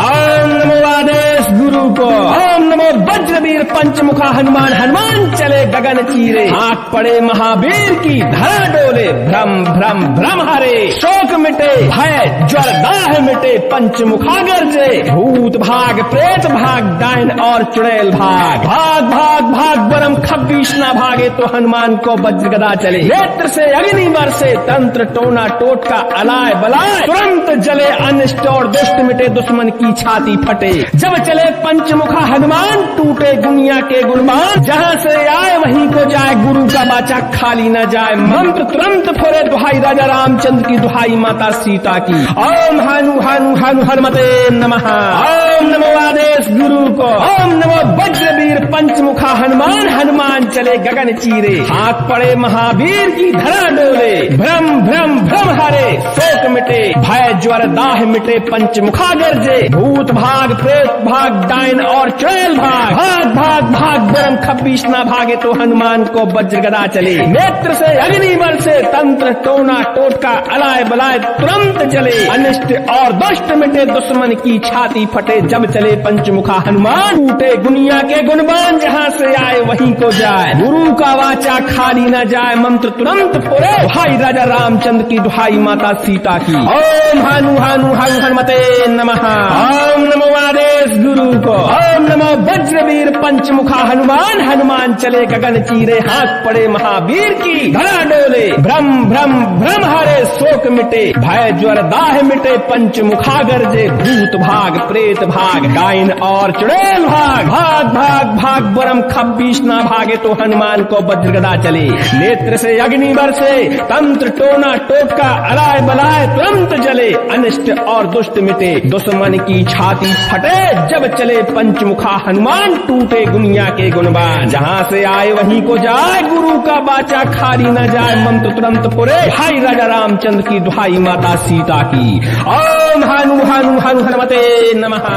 ओम नमो आदेश गुरु को। ओम नमो वज्रवीर पंचमुखा हनुमान, हनुमान चले गगन चीरे, हाथ पड़े महावीर की, धरा डोले, भ्रम भ्रम भ्रम हरे, शोक मिटे, भय ज्वर दाह मिटे, पंचमुखा गरजे, भूत भाग प्रेत भाग डायन और चुड़ैल भाग, भाग भाग भाग बरम खब्बीस ना भागे तो हनुमान को वज्र गदा चले, नेत्र से अग्नि बरसे, तंत्र टोना टोटका अलाय बलाय तुरंत जले, अनिष्ट और दुष्ट मिटे, दुश्मन की छाती फटे, जब चले पंचमुखा हनुमान टूटे दुनिया के गुणवान, जहाँ से आए वहीं को जाए, गुरु का बाचा खाली न जाए। मंत्र तुरंत फोड़े दुहाई राजा रामचंद्र की, दुहाई माता सीता की। ओम हनु हनु हनु हनुमते नमः। ओम नमो आदेश गुरु को। ओम नमो वज्रवीर पंचमुखा हनुमान, हनुमान चले गगन चीरे, हाथ पड़े महावीर की, धरा डोले, भ्रम भ्रम भ्रम हरे, शोक मिटे, भय ज्वर दाह मिटे, पंचमुखा गरजे, भूत भाग प्रेत भाग डायन और चुड़ैल भाग, भाग भाग भाग बरम खब्बीस ना भागे तो हनुमान को वज्र गदा चले, नेत्र से अग्नि बरसे, तंत्र टोना टोटका अलाय बलाय तुरंत जले, अनिष्ट और दुष्ट मिटे, दुश्मन की छाती फटे, जब चले पंचमुखा हनुमान टूटे दुनिया के गुणवान, जहाँ से आए वहीं को जाए, गुरु का वाचा खाली न जाए, मंत्र तुरंत पुरे। भाई राजा रामचंद्र की दुहाई माता सीता की। ओम हनु हनु हनु हनुमते नमः। ओम नमो आदेश गुरु को। ओम नमो वज्रवीर पंचमुखा हनुमान। हनुमान चले गगन चीरे, हाथ पड़े महावीर की। धरा डोले भ्रम भ्रम भ्रम हरे, शोक मिटे भय ज्वर दाह मिटे, पंचमुखा गरजे भूत भाग प्रेत भाग, डाइन और चुड़ैल भाग। भाग भाग भाग बरम खब्बीस ना भागे, तो हनुमान को वज्रगदा चले। नेत्र से अग्नि बरसे, तंत्र टोना टोटका अलाय बलाय तुरंत जले, अनिष्ट और दुष्ट मिटे, दुश्मन की छाती फटे, जब चले पंचमुखा हनुमान, टूटे दुनिया के गुणवान। जहाँ से आए वहीं को जाए, गुरु का बाचा खाली न जाए, मंत्र तुरंत पुरे। भाई राजा रामचंद्र की दुहाई माता सीता की। ओम हनु हनु हनु हनुमते नमः।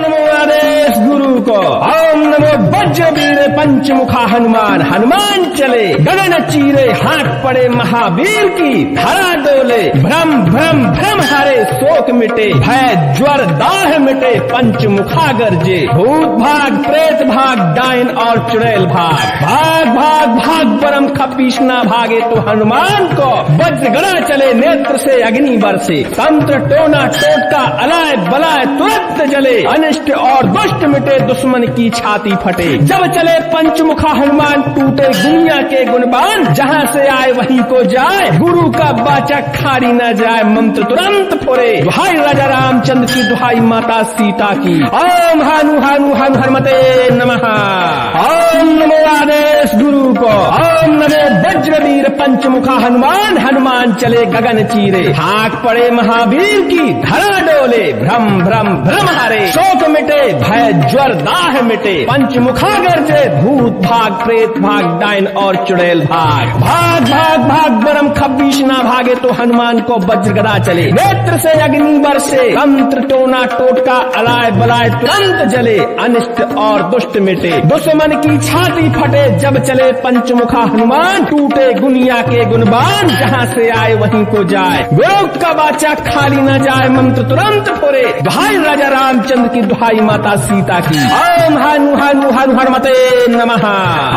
नमो आदेश गुरु को। ओम नमो वज्रवीर पंचमुखा हनुमान। हनुमान चले गगन चीरे, हाथ पड़े महावीर की। धरा डोले भ्रम भ्रम भ्रम हरे, शोक मिटे भय ज्वर दाह मिटे, पंचमुखा गरजे भूत भाग प्रेत भाग, डाइन और चुड़ैल भाग। भाग भाग भाग बरम खप्पीस ना भागे, तो हनुमान को वज्रगदा चले। नेत्र से अग्नि बरसे, तंत्र टोना टोटका अलाय बलाय तुरंत जले, अनिष्ट और दुष्ट मिटे, दुश्मन की छाती फटे, जब चले पंचमुखा हनुमान, टूटे दुनिया के गुणवान। जहाँ से आए वहीं को जाए, गुरु का बाचा खाली न जाए, मंत्र तुरंत पुरे। भाई राजा रामचंद्र की दुहाई माता सीता की। ओम हनु हनु हनु हनुमते नमः। ओम नमो आदेश गुरु को। ओम नमो वज्रवीर पंचमुखा हनुमान। हनुमान चले गगन चीरे, हाथ पड़े महावीर की। धरा डोले भ्रम भ्रम भ्रम हरे, शोक मिटे भय ज्वर दाह मिटे, पंचमुखा गरजे भूत भाग प्रेत भाग, डाइन और चुड़ैल भाग। भाग भाग भाग बरम खब्बीस ना भागे, तो हनुमान को वज्रगदा चले। नेत्र से अग्नि बरसे, तंत्र टोना टोटका अलाय बलाय तुरंत जले, अनिष्ट और दुष्ट मिटे, दुश्मन की छाती फटे, जब चले पंचमुखा हनुमान, टूटे दुनिया के गुणवान। जहाँ से आए वहीं को जाए, गुरु का बाचा खाली न जाए, मंत्र तुरंत पुरे। भाई राजा रामचंद्र की दुहाई माता सीता की। ओम हनु हनु हनु हनुमते नमः।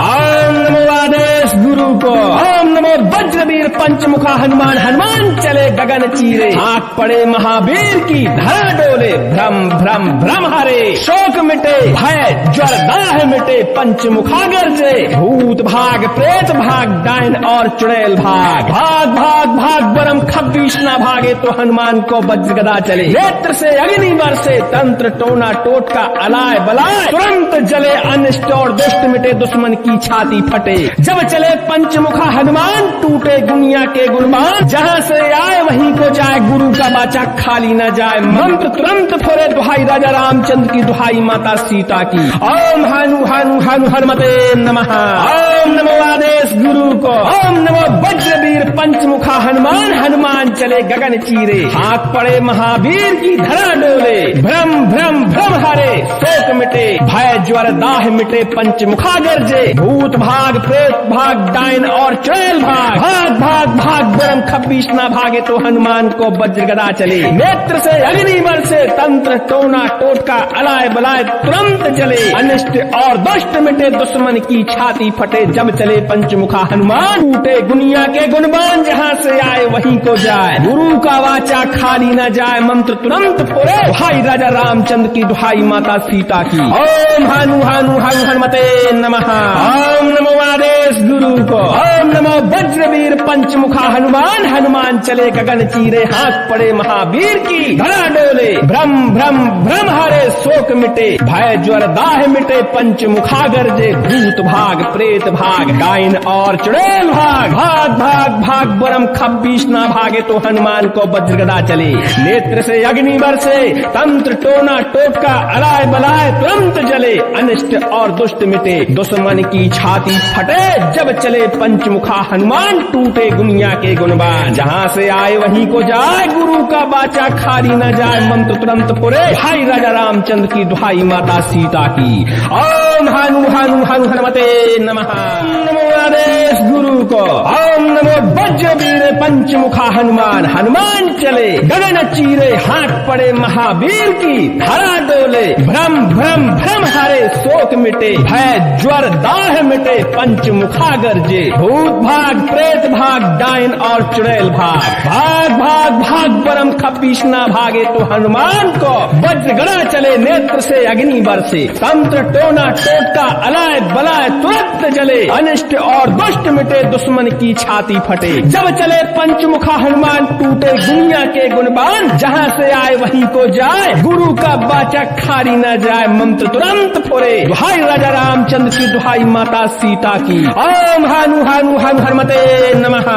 ओम नमो आदेश गुरु को। ओम नमो वज्रवीर पंचमुखा हनुमान। हनुमान चले गगन चीरे, हाथ पड़े महावीर की। धरा डोले भ्रम भ्रम भ्रम हरे, शोक मिटे भय ज्वर दाह मिटे, पंचमुखा गरजे भूत भाग प्रेत भाग, डाइन और चुड़ैल भाग। भाग भाग भाग बरम खब्बीस ना भागे, तो हनुमान को वज्रगदा चले। नेत्र से अग्नि बरसे, तंत्र टोना टोटका अलाय बलाय तुरंत जले, अनिष्ट और दुष्ट मिटे, दुश्मन की छाती फटे, जब चले पंचमुखा हनुमान, टूटे दुनिया के गुणवान। जहाँ से आए वहीं को जाए, गुरु का बाचा खाली न जाए, मंत्र तुरंत फुरे। दुहाई राजा रामचंद्र की दुहाई माता सीता की। ओम हनु हनु हनु हनुमते नमः। ओम नमो आदेश गुरु को। ओम नमो वज्रवीर पंचमुखा हनुमान। हनुमान चले गगन चीरे, हाथ पड़े महावीर की। धरा डोले भ्रम भ्रम भ्रम हरे, शोक मिटे भय ज्वर दाह मिटे, पंचमुखा गरजे भूत भाग प्रेत भाग, डाइन और चुड़ैल भाग। भाग भाग भाग बरम खब्बीस ना भागे, तो हनुमान को वज्रगदा चले। नेत्र से अग्नि बरसे, तंत्र टोना टोटका अलाय बलाय तुरंत जले, अनिष्ट और दुष्ट मिटे, दुश्मन की छाती फटे, जब चले पंचमुखा हनुमान, टूटे दुनिया के गुणवान। जहाँ से आए वहीं को जाए, गुरु का वाचा खाली न जाए, मंत्र तुरंत पुरे। भाई राजा रामचंद्र की दुहाई माता सीता की। ओम हनु हनु हनु हनुमते नमः। ओम नमो आदेश गुरु को। ओम नमो वज्रवीर पंचमुखा हनुमान। हनुमान चले गगन चीरे, हाथ पड़े महावीर की। धरा डोले भ्रम भ्रम भ्रम हरे, शोक मिटे भय ज्वर दाह मिटे, पंचमुखा गरजे भूत भाग प्रेत भाग, डाइन और चुड़ैल भाग। भाग भाग भाग बरम खब्बीस ना भागे, तो हनुमान को वज्रगदा चले। नेत्र से अग्नि बरसे, तंत्र टोना टोटका अलाय बलाय तुरंत जले, अनिष्ट और दुष्ट मिटे, दुश्मन की छाती फटे, जब चले पंचमुखा हनुमान, टूटे दुनिया के गुणवान। जहाँ से आए वहीं को जाए, गुरु का बाचा खाली न जाए, मंत्र तुरंत पुरे। भाई राजा रामचंद्र की दुहाई माता सीता की। ओम हनु हनु हनु हनुमते नमः। नमो आदेश गुरु को। ओम नमो वज्रवीर पंचमुखा हनुमान, हनुमान चले गगन चीरे, हाथ पड़े महावीर की धरा डोले। भ्रम भ्रम भ्रम हरे शोक मिटे, भय ज्वर दाह मिटे, पंचमुखा गरजे। भूत भाग प्रेत भाग, डाइन और चुड़ैल भाग। भाग भाग भाग बरम खपीश ना भागे तो हनुमान को। वज्र गड़ा चले नेत्र से अग्नि बरसे, तंत्र टोना टोटका अलाय बलाय तुरंत जले। अनिष्ट और दुष्ट मिटे, दुश्मन की छाती फटे। जब चले पंचमुखा हनुमान, टूटे दुनिया के गुणबान। जहाँ से आए वहीं को जाए, गुरु का बाचा खाली न जाए, मंत्र तुरंत फुरे। दुहाई राजा रामचंद्र की, दुहाई माता सीता की। ओम हनु हनु हनु हनुमते नमः।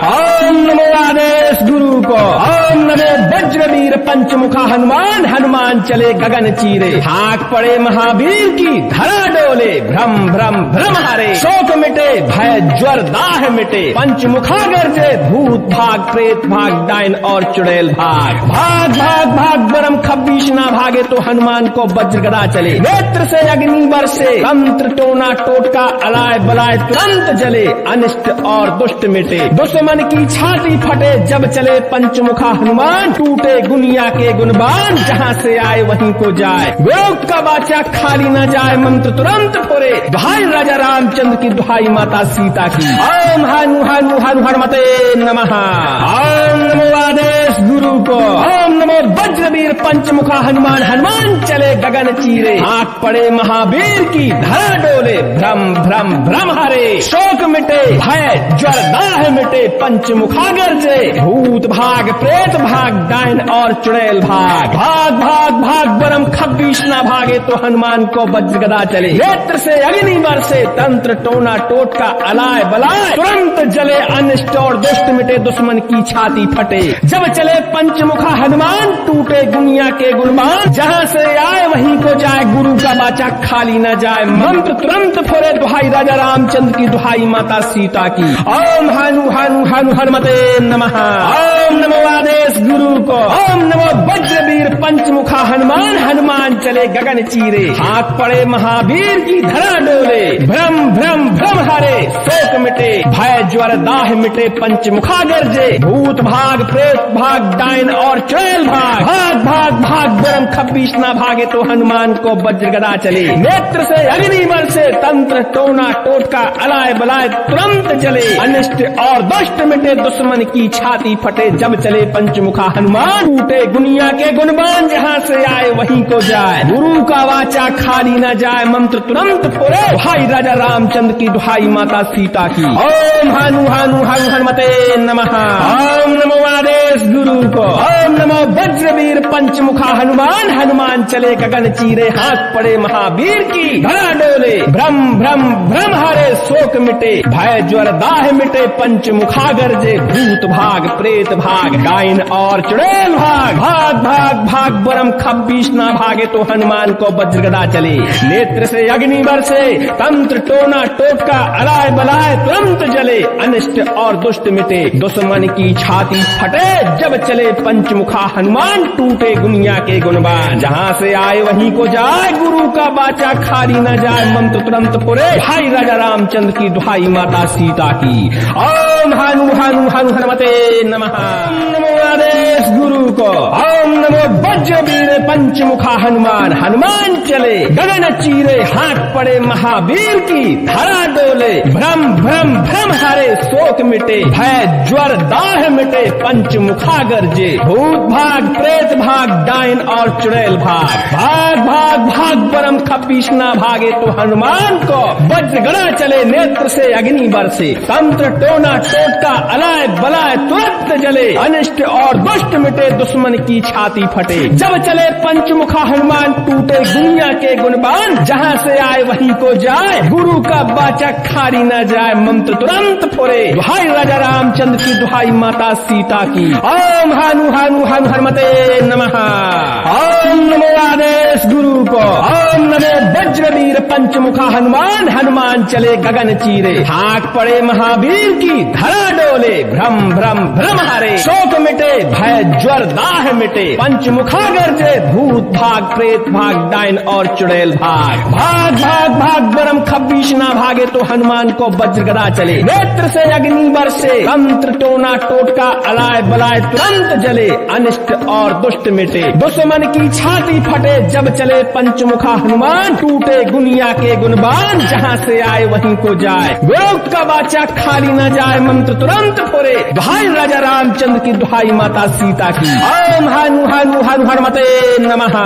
ओम नमो आदेश गुरु को। ओम नमो वज्रवीर पंचमुखा हनुमान, हनुमान चले गगन चीरे। हाथ पड़े महावीर की धरा डोले। भ्रम भ्रम भ्रम हरे शोक मिटे, भय ज्वर दाह मिटे, पंचमुखा गरजे। भूत भाग प्रेत भाग, डाइन और चुड़ैल भाग। भाग भाग भाग बरम खबीश ना भागे तो हनुमान को वज्र गदा चले। नेत्र से अग्नि बरसे, तंत्र टोना टोटका अलाय बलाय तुरंत जले। अनिष्ट और दुष्ट मिटे, दुश्मन की छाती फटे। जब चले पंचमुखा हनुमान, टूटे दुनिया के गुणबान। जहाँ से आए वहीं को जाए, गुरु का बाचा खाली न जाए, मंत्र तुरंत फुरे। दुहाई राजा रामचंद्र की, दुहाई माता सीता की। ओम हनु हनु हनु हनुमते नमः। ओम नमो आदेश गुरु को। ओम नमो वज्रवीर पंचमुखा हनुमान, हनुमान चले गगन चीरे। हाथ पड़े महावीर की धरा डोले। भ्रम भ्रम भ्रम हरे शोक मिटे, भय ज्वर दाह मिटे, पंचमुखा गरजे। भूत भाग प्रेत भाग, डाइन और चुड़ैल भाग। भाग भाग भाग बरम खबीश ना भागे तो हनुमान को वज्र गदा चले। नेत्र से अग्नि बरसे, तंत्र टोना टोटका अलाय बलाय तुरंत जले। अनिष्ट और दुष्ट मिटे, दुश्मन की छाती फटे। जब चले पंचमुखा हनुमान, टूटे दुनिया के गुणमान। जहाँ से आए वहीं को जाए, गुरु का बाचा खाली न जाए, मंत्र तुरंत फुरे। दुहाई राजा रामचंद्र की, दुहाई माता सीता की। ओम हनु हनु हनु हनुमते नमः। ओम नमो आदेश गुरु को। ओम नमो वज्रवीर पंचमुखा हनुमान, हनुमान चले गगन चीरे। हाथ पड़े महावीर की धरा डोले। भ्रम भ्रम भ्रम हरे शोक मिटे, भय ज्वर दाह मिटे, पंचमुखा गरजे। भूत भाग प्रेत भाग, डाइन और चुड़ैल भाग। भाग भाग भाग बरम खबीश ना भागे तो हनुमान को वज्र गदा चले। नेत्र से अग्नि बरसे, तंत्र टोना टोटका अलाय बलाय तुरंत जले। अनिष्ट और दुष्ट मिटे, दुश्मन की छाती फटे। जब चले पंचमुखा हनुमान, टूटे दुनिया के गुणबान। जहाँ से आए वहीं को जाए, गुरु का वाचा खाली न जाए, मंत्र तुरंत फुरे। दुहाई राजा रामचंद्र की, दुहाई माता सीता की। ओम हनु हनु हनु हनुमते नमः। ओम नमो आदेश गुरु को। ओम नमो वज्रवीर पंचमुखा हनुमान, हनुमान चले गगन चीरे। हाथ पड़े महावीर की धरा डोले। भ्रम भ्रम भ्रम हरे शोक मिटे, भय ज्वर दाह मिटे, पंचमुखा गरजे। भूत भाग प्रेत भाग, डाइन और चुड़ैल भाग। भाग भाग भाग बरम खबीश ना भागे तो हनुमान को वज्र गदा चले। नेत्र से अग्नि बरसे, तंत्र टोना टोटका अलाय बलाय तुरंत जले। अनिष्ट और दुष्ट मिटे, दुश्मन की छाती फटे। जब चले पंचमुखा हनुमान, टूटे दुनिया के गुणबान। जहाँ से आए वहीं को जाए, गुरु का बाचा खाली न जाए, मंत्र तुरंत फुरे। दुहाई राजा रामचंद्र की, दुहाई माता सीता की। ओम हनु हनु हनु हनुमते नमः। नमो आदेश गुरु को। ओम नमो वज्रवीर पंचमुखा हनुमान, हनुमान चले गगन चीरे। हाथ पड़े महावीर की धरा डोले। भ्रम भ्रम भ्रम हरे शोक मिटे, भय ज्वर दाह मिटे, पंचमुखा गरजे। भूत भाग प्रेत भाग, डाइन और चुड़ैल भाग। भाग भाग भाग बरम खपीश ना भागे तो हनुमान को वज्र गड़ा चले। नेत्र से अग्नि बरसे, तंत्र टोना टोटका अलाय बलाय तुरंत जले। अनिष्ट और दुष्ट मिटे, दुश्मन की छाती फटे। जब चले पंचमुखा हनुमान, टूटे दुनिया के गुणबान। जहाँ से आए वहीं को जाए, गुरु का बाचा खाली न जाए, मंत्र तुरंत फुरे। दुहाई राजा रामचंद्र की, दुहाई माता सीता की। ओम हनु हनु हनु हनुमते नमः। ओम नमो आदेश गुरु को। ओम नमो वज्रवीर पंचमुखा हनुमान, हनुमान चले गगन चीरे। हाथ पड़े महावीर की धरा डोले। भ्रम भ्रम भ्रम हरे शोक मिटे, भय ज्वर दाह मिटे, पंचमुखा गरजे। भूत भाग प्रेत भाग, डाइन और चुड़ैल भाग। भाग भाग भाग बरम खबीश ना भागे भागे तो हनुमान को वज्र गदा चले, नेत्र से अग्नि बरसे, तंत्र टोना टोटका अलाय बलाय तुरंत जले, अनिष्ट और दुष्ट मिटे, दुश्मन की छाती फटे, जब चले पंचमुखा हनुमान, टूटे गुनिया के गुणबान, जहाँ से आए वहीं को जाए, गुरुक्त का वाचा खाली न जाए, मंत्र तुरंत फुरे, दुहाई राजा रामचंद्र की, दुहाई माता सीता की। ओम हनु हनु हनु हनुमते नमः।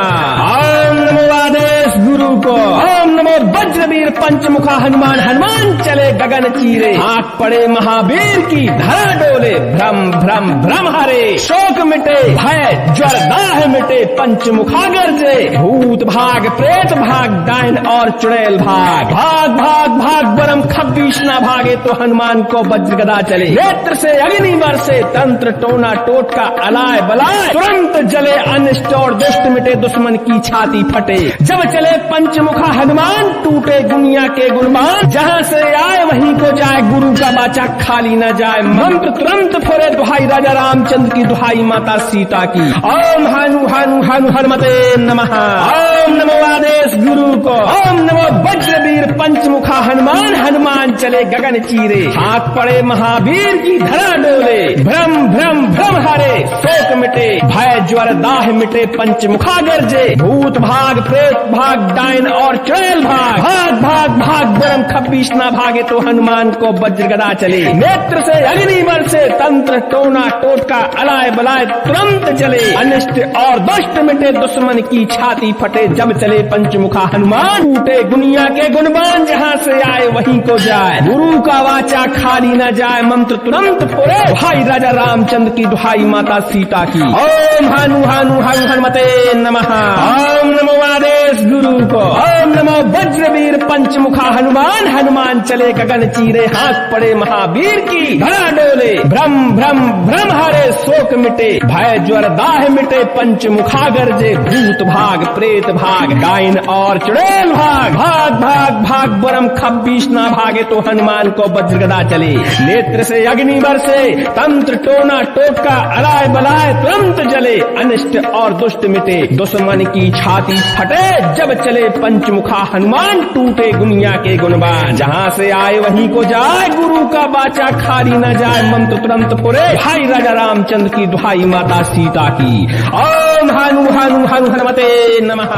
ओम नमो आदेश गुरु को। ओम नमो वज्रवीर पंचमुखा हनुमान, हनुमान चले गगन चीरे, आंख पड़े महावीर की, धरा डोले, भ्रम भ्रम भ्रम हरे, शोक मिटे, भय ज्वर दाह मिटे, पंचमुखा गर्जे, भूत भाग प्रेत भाग, डायन और चुड़ैल भाग, भाग भाग भाग बरम खब्बीश ना भागे तो हनुमान को वज्र गदा चले, नेत्र से अग्नि बरसे, तंत्र टोना टोटका अलाय बलाय तुरंत जले, अनिष्ट और दुष्ट मिटे, दुश्मन की छाती फटे, जब चले पंचमुखा हनुमान, टूटे दुनिया के गुणमान, जहाँ से आए वहीं को जाए, गुरु का वाचा खाली न जाए, मंत्र तुरंत फुरे, दुहाई राजा रामचंद्र की, दुहाई माता सीता की। ओम हनु हनु हनु हनुमते नमः। ओम नमो आदेश गुरु को। ओम नमो वज्रवीर पंचमुखा हनुमान, हनुमान चले गगन चीरे, हाथ पड़े महावीर की, धरा डोले, भ्रम भ्रम भ्रम हरे, शोक मिटे, भय ज्वर दाह मिटे, पंचमुखा गर्जे, भूत भाग प्रेत भाग, डायन और चुड़ैल भाग, भाग भाग भाग बरम खब्बीश ना भागे तो हनुमान को वज्र गदा चले, नेत्र से अग्नि बरसे, तंत्र टोना टोटका अलाय बलाय तुरंत जले, अनिष्ट और दुष्ट मिटे, दुश्मन की छाती फटे, जब चले पंचमुखा हनुमान, टूटे दुनिया के गुणबान, जहाँ से आए वहीं को जाए, गुरु का वाचा खाली न जाए, मंत्र तुरंत फुरे, दुहाई राजा रामचंद्र की, दुहाई माता सीता की। ओम हनु हनु हनु हनुमते नमः। ओम नमो आदेश गुरु को। ओम नमो वज्रवीर पंचमुखा हनुमान, हनुमान चले गगन चीरे, हाथ पड़े महावीर की, धरा डोले, भ्रम भ्रम भ्रम हरे, शोक मिटे, भय ज्वर दाह मिटे, पंचमुखा गर्जे, भूत भाग प्रेत भाग, डायन और चुड़ैल भाग, भाग भाग भाग बरम खब्बीश ना भागे तो हनुमान को वज्र गदा चले, नेत्र से अग्नि बरसे, तंत्र टोना टोटका अलाय बलाय तुरंत जले, अनिष्ट और दुष्ट मिटे, दुश्मन की छाती फटे, जब चले पंचमुखा हनुमान, टूटे दुनिया के गुणबान, जहाँ से आए वहीं को जाए, गुरु का वाचा खाली न जाए, मंत्र तुरंत फुरे, भाई राजा रामचंद्र की, दुहाई माता सीता की। ओम हनु हनु हनु हनुमते नमः।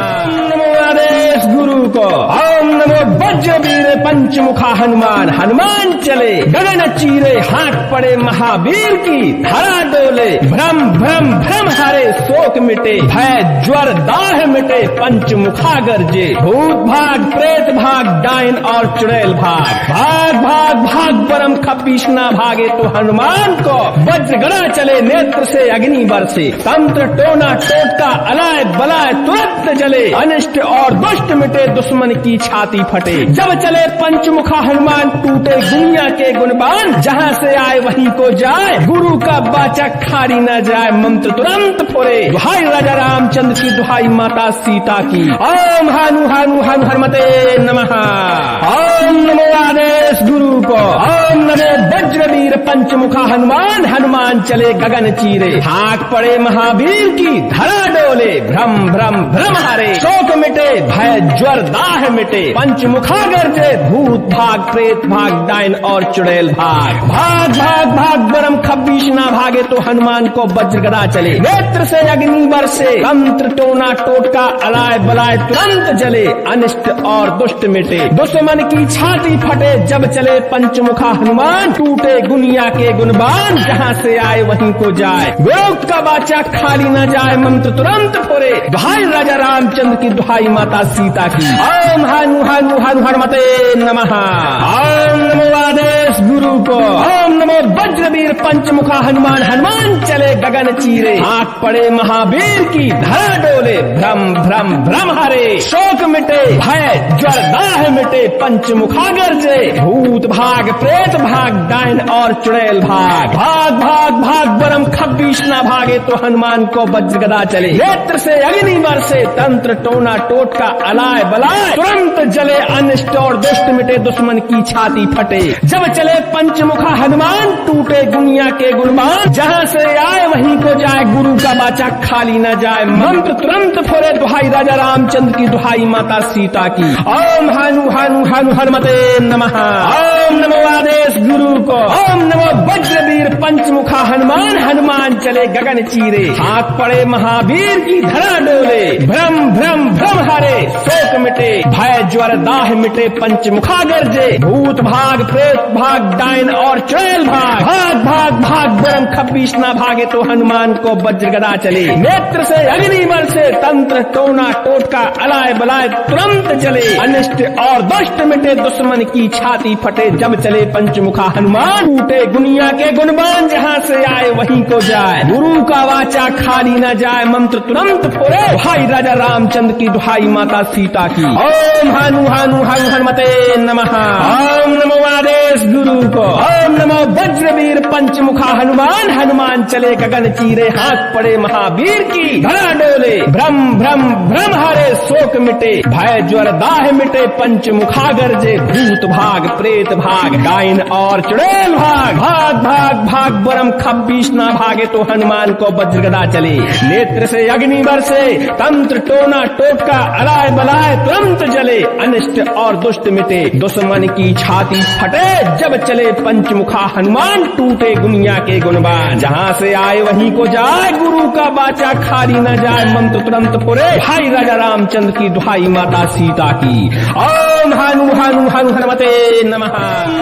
नमो आदेश गुरु को। ओम नमो वज्रवीर पंचमुखा हनुमान, हनुमान चले गगन चीरे, हाथ पड़े महावीर की, धरा डोले, भ्रम भ्रम भ्रम हरे, शोक मिटे, भय ज्वर दाह मिटे, पंचमुखा गर्जे, भूत भाग प्रेत भाग, डायन और चुड़ैल भाग, भाग भाग भाग बरम खब्बीश ना भागे तो हनुमान को वज्र गदा चले, नेत्र से अग्नि बरसे, तंत्र टोना टोटका अलाय बलाय तुरंत जले, अनिष्ट और दुष्ट मिटे, दुश्मन की छाती फटे, जब चले पंचमुखा हनुमान, टूटे दुनिया के गुणबान, जहाँ से आए वहीं को जाए, गुरु का वाचा खाली न जाए, मंत्र तुरंत फुरे, दुहाई राजा रामचंद्र की, दुहाई माता सीता की। ओम हनु हनु हनु हनुमते नमः। ओम नमो आदेश गुरु को। ओम नमो वज्रवीर पंचमुखा हनुमान, हनुमान चले गगन चीरे, हाथ पड़े महावीर की, धरा डोले, भ्रम भ्रम भ्रम हरे, शोक मिटे, भय ज्वर दाह मिटे, पंचमुखा गर्जे, भूत भाग प्रेत भाग, डायन और चुड़ैल भाग, भाग भाग भाग बरम खब्बीश ना भागे तो हनुमान को वज्र गदा चले, नेत्र से अग्नि बरसे, तंत्र टोना टोटका अलाय बलाय तुरंत जले, अनिष्ट और दुष्ट मिटे, दुश्मन की छाती फटे, जब चले पंचमुखा हनुमान, टूटे दुनिया के गुणबान, जहाँ से आए वहीं को जाए, गुरुक्त का वाचा खाली न जाए, मंत्र तुरंत फुरे, दुहाई राजा रामचंद्र की, दुहाई माता सीता की। ओम हनु हनु हनु हनुमते नमः। ओम नमो आदेश गुरु को। ओम नमो वज्रवीर पंचमुखा हनुमान, हनुमान चले गगन चीरे, हाथ पड़े महावीर की, धरा डोले, भ्रम भ्रम भ्रम हरे, शोक मिटे, भय ज्वर दाह मिटे, पंचमुखा गर्जे, भूत भाग प्रेत भाग, डायन और चुड़ैल भाग, भाग भाग भाग बरम खब्बीश ना भागे तो हनुमान को वज्र गदा चले, नेत्र से अग्नि बरसे, तंत्र टोना टोटका अलाय बलाय तुरंत जले, अनिष्ट और दुष्ट मिटे, दुश्मन की छाती फटे, जब चले पंचमुखा हनुमान, टूटे दुनिया के गुणवान, जहाँ से आए वहीं को जाए, गुरु का बाचा खाली न जाए। मंत्र तुरंत फोड़े, दुहाई राजा रामचंद्र की, दुहाई माता सीता की। ओम हनु हनु हनु हनुमते नमः। ओम नमो आदेश गुरु को। ओम नमो वज्रवीर पंचमुखा हनुमान, हनुमान चले गगन चीरे, हाथ पड़े महावीर की, धरा डोले, भ्रम भ्रम भ्रम हरे, शोक मिटे, भय ज्वर दाह मिटे, पंचमुखा गर्जे, भूत भाग प्रेत भाग डायन और चुड़ैल भाग, भाग भाग भाग बरम खब्बीस ना भागे तो हनुमान को वज्र गदा चले, नेत्र से अग्नि बल से, तंत्र टोना टोटका अलाय बलाय तुरंत चले, अनिष्ट और दुष्ट मिटे, दुश्मन की छाती फटे, जब चले पंचमुखा हनुमान, टूटे दुनिया के गुणवान, जहाँ से आए वहीं को जाए, गुरु का वाचा खाली न जाए। मंत्र तुरंत फोड़े, दुहाई राजा रामचंद्र की, दुहाई माता सीता की। ओम हनु हनु हनु हनुमते नमः। ओम नमो आदेश गुरु को। ओम नमो वज्रवीर पंचमुखा हनुमान, हनुमान चले गगन चीरे, हाथ पड़े महावीर की, धरा डोले, भ्रम भ्रम भ्रम हरे, शोक मिटे, भय ज्वर दाह मिटे, पंचमुखा गर्जे, भूत भाग प्रेत भाग डायन और चुड़ैल भाग, भाग भाग भाग बरम खब्बीस ना भागे तो हनुमान को वज्र गदा चले, नेत्र से अग्नि बरसे, तंत्र टोना टोटका अलाय बलाय तुरंत जले, अनिष्ट और दुष्ट मिटे, दुश्मन की छाती फटे, जब चले पंचमुखा हनुमान, टूटे दुनिया के गुणवान, जहाँ से आए वहीं को जाए, गुरु का बाचा खाली न जाए। मंत्र तुरंत फोड़े, भाई राजा रामचंद्र की, दुहाई माता सीता की। ओम हनु हनु हनु हनुमते नमः।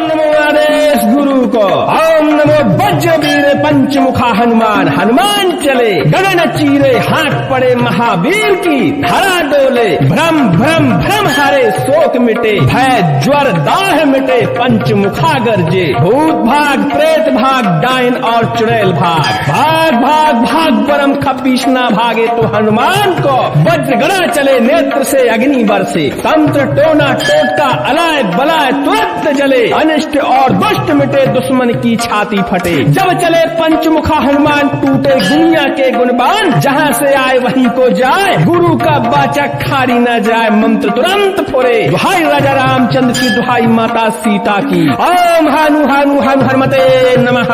नमो आदेश गुरु को। ओम नमो वज्रवीर पंचमुखा हनुमान, हनुमान चले गगन चीरे, हाथ पड़े महावीर की, धरा डोले, भ्रम भ्रम भ्रम हरे, शोक मिटे, भय ज्वर दाह मिटे, पंचमुखा गर्जे, भूत भाग प्रेत भाग डायन और चुड़ैल भाग, भाग भाग भाग परम खब्बीस ना भागे तो हनुमान को वज्र गदा चले, नेत्र से अग्नि बरसे, तंत्र टोना टोटका अलाय बलाय तुरंत जले, अनिष्ट और दुष्ट मिटे, दुश्मन की छाती फटे, जब चले पंचमुखा हनुमान, टूटे दुनिया के गुणवान, जहाँ से आए वहीं को जाए, गुरु का बाचा खाली न जाए। मंत्र तुरंत फोड़े, दुहाई राजा रामचंद्र की, दुहाई माता सीता की। ओम हनु हनु हनु हनुमते नमः।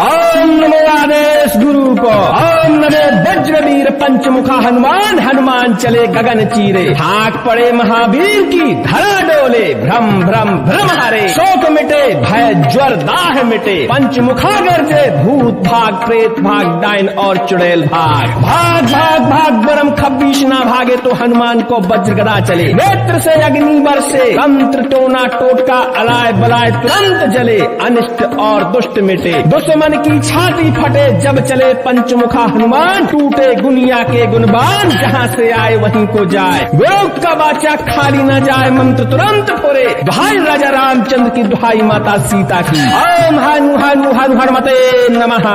ओम नमो आदेश गुरु को। ओम नमो वज्रवीर पंचमुखा हनुमान, हनुमान चले गगन चीरे, हाथ पड़े महावीर की, धरा डोले, भ्रम भ्रम भ्रम हरे, शोक मिटे, भय ज्वर दाह मिटे, पंचमुखा गर्जे, भूत भाग प्रेत भाग डायन और चुड़ैल भाग, भाग भाग भाग बरम खब्बीस ना भागे तो हनुमान को वज्र गदा चले, नेत्र से अग्नि बरसे, तंत्र टोना टोटका अलाय बलाय तुरंत जले, अनिष्ट और दुष्ट मिटे, दुश्मन की छाती फटे, जब चले पंचमुखा हनुमान, टूटे दुनिया के गुणवान, जहाँ से आए वहीं को जाए, गुरु का बाचा खाली न जाए। मंत्र तुरंत फोड़े, दुहाई राजा रामचंद्र की, दुहाई माता सीता की। ओम हनु हनु हनु हनुमते नमः।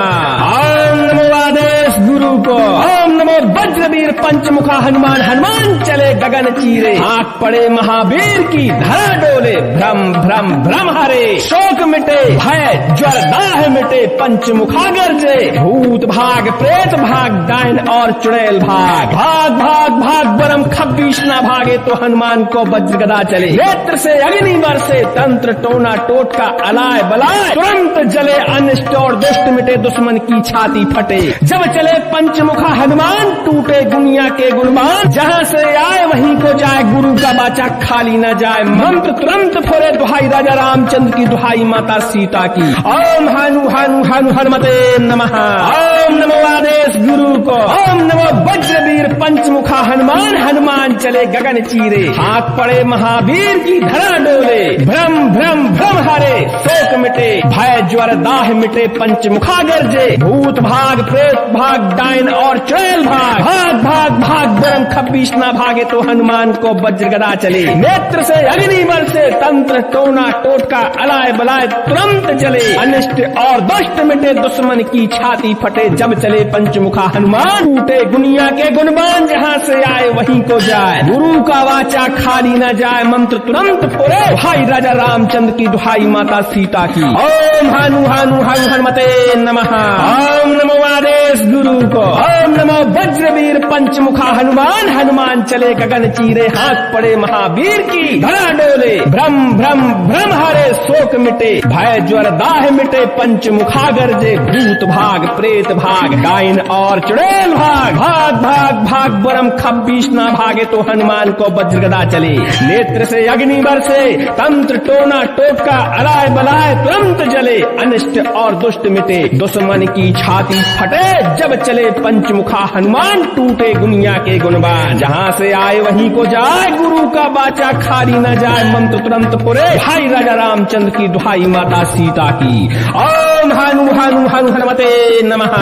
ओम नमो आदेश गुरु को। ओम नमो वज्रवीर पंचमुखा हनुमान, हनुमान चले गगन चीरे, हाथ पड़े महावीर की, धरा डोले, भ्रम भ्रम भ्रम हरे, शोक मिटे, भय ज्वर दाह मिटे, पंचमुखा गर्जे, भूत भाग प्रेत भाग डायन और चुड़ैल भाग, भाग भाग भाग बरम खब्बीस ना भागे तो हनुमान को वज्र गदा चले, नेत्र से अग्नि बरसे, तंत्र टोना टोटका अलाय बलाय तुरंत जले, अनिष्ट और दुष्ट मिटे, दुश्मन की छाती फटे, जब चले पंचमुखा हनुमान, टूटे दुनिया के गुणवान, जहाँ से आए वहीं को जाए, गुरु का बाचा खाली न जाए। मंत्र तुरंत फोड़े, दुहाई राजा रामचंद्र की, दुहाई माता सीता की। ओम हनु हनु हनु हनुमते नमः। ओम नमो आदेश गुरु को। ओम नमो वज्रवीर पंचमुखा हनुमान, हनुमान चले गगन चीरे, हाथ पड़े महावीर की, धरा डोले, भ्रम भ्रम भ्रम हरे, शोक मिटे, भय ज्वर दाह मिटे, पंचमुखा गर्जे, भूत भाग प्रेत भाग डायन और चुड़ैल भाग, भाग भाग भाग बरम खब्बीस ना भागे तो हनुमान को वज्र गदा चले, नेत्र से अग्नि बरसे, तंत्र टोना टोटका अलाय बलाय तुरंत जले, अनिष्ट और दुष्ट मिटे, दुश्मन की छाती फटे, जब चले पंचमुखा हनुमान, टूटे दुनिया के गुणवान, जहाँ से आए वहीं को जाए, गुरु का वाचा खाली न जाए। मंत्र तुरंत फोड़े, दुहाई राजा रामचंद्र की, दुहाई माता सीता की। ओम हनु हनु हनु हनुमते नमः। ओम नमो आदेश गुरु को। ओम नमो वज्रवीर पंचमुखा हनुमान, हनुमान चले गगन चीरे, हाथ पड़े महावीर की, धरा डोले, भ्रम भ्रम भ्रम हरे, शोक शोक मिटे, भय ज्वर दाह मिटे, पंचमुखा गर्जे, भूत भाग प्रेत भाग, डाइन और चुड़ैल भाग, भाग भाग भाग बरम खब्बीस ना भागे तो हनुमान को वज्रगदा चले, नेत्र से अग्नि बरसे, तंत्र टोना टोटका अलाय बलाय तुरंत जले, अनिष्ट और दुष्ट मिटे, दुश्मन की छाती फटे, जब चले पंचमुखा हनुमान टूटे दुनिया के गुणवान, जहाँ से आए वहीं को जाए, गुरु का बाचा खाली न जाए, मंत्र तुरंत पुरे, भाई राजा रामचंद्र की दुहाई माता सीता की। ओम हनु हनु हनु हनुमते नमः।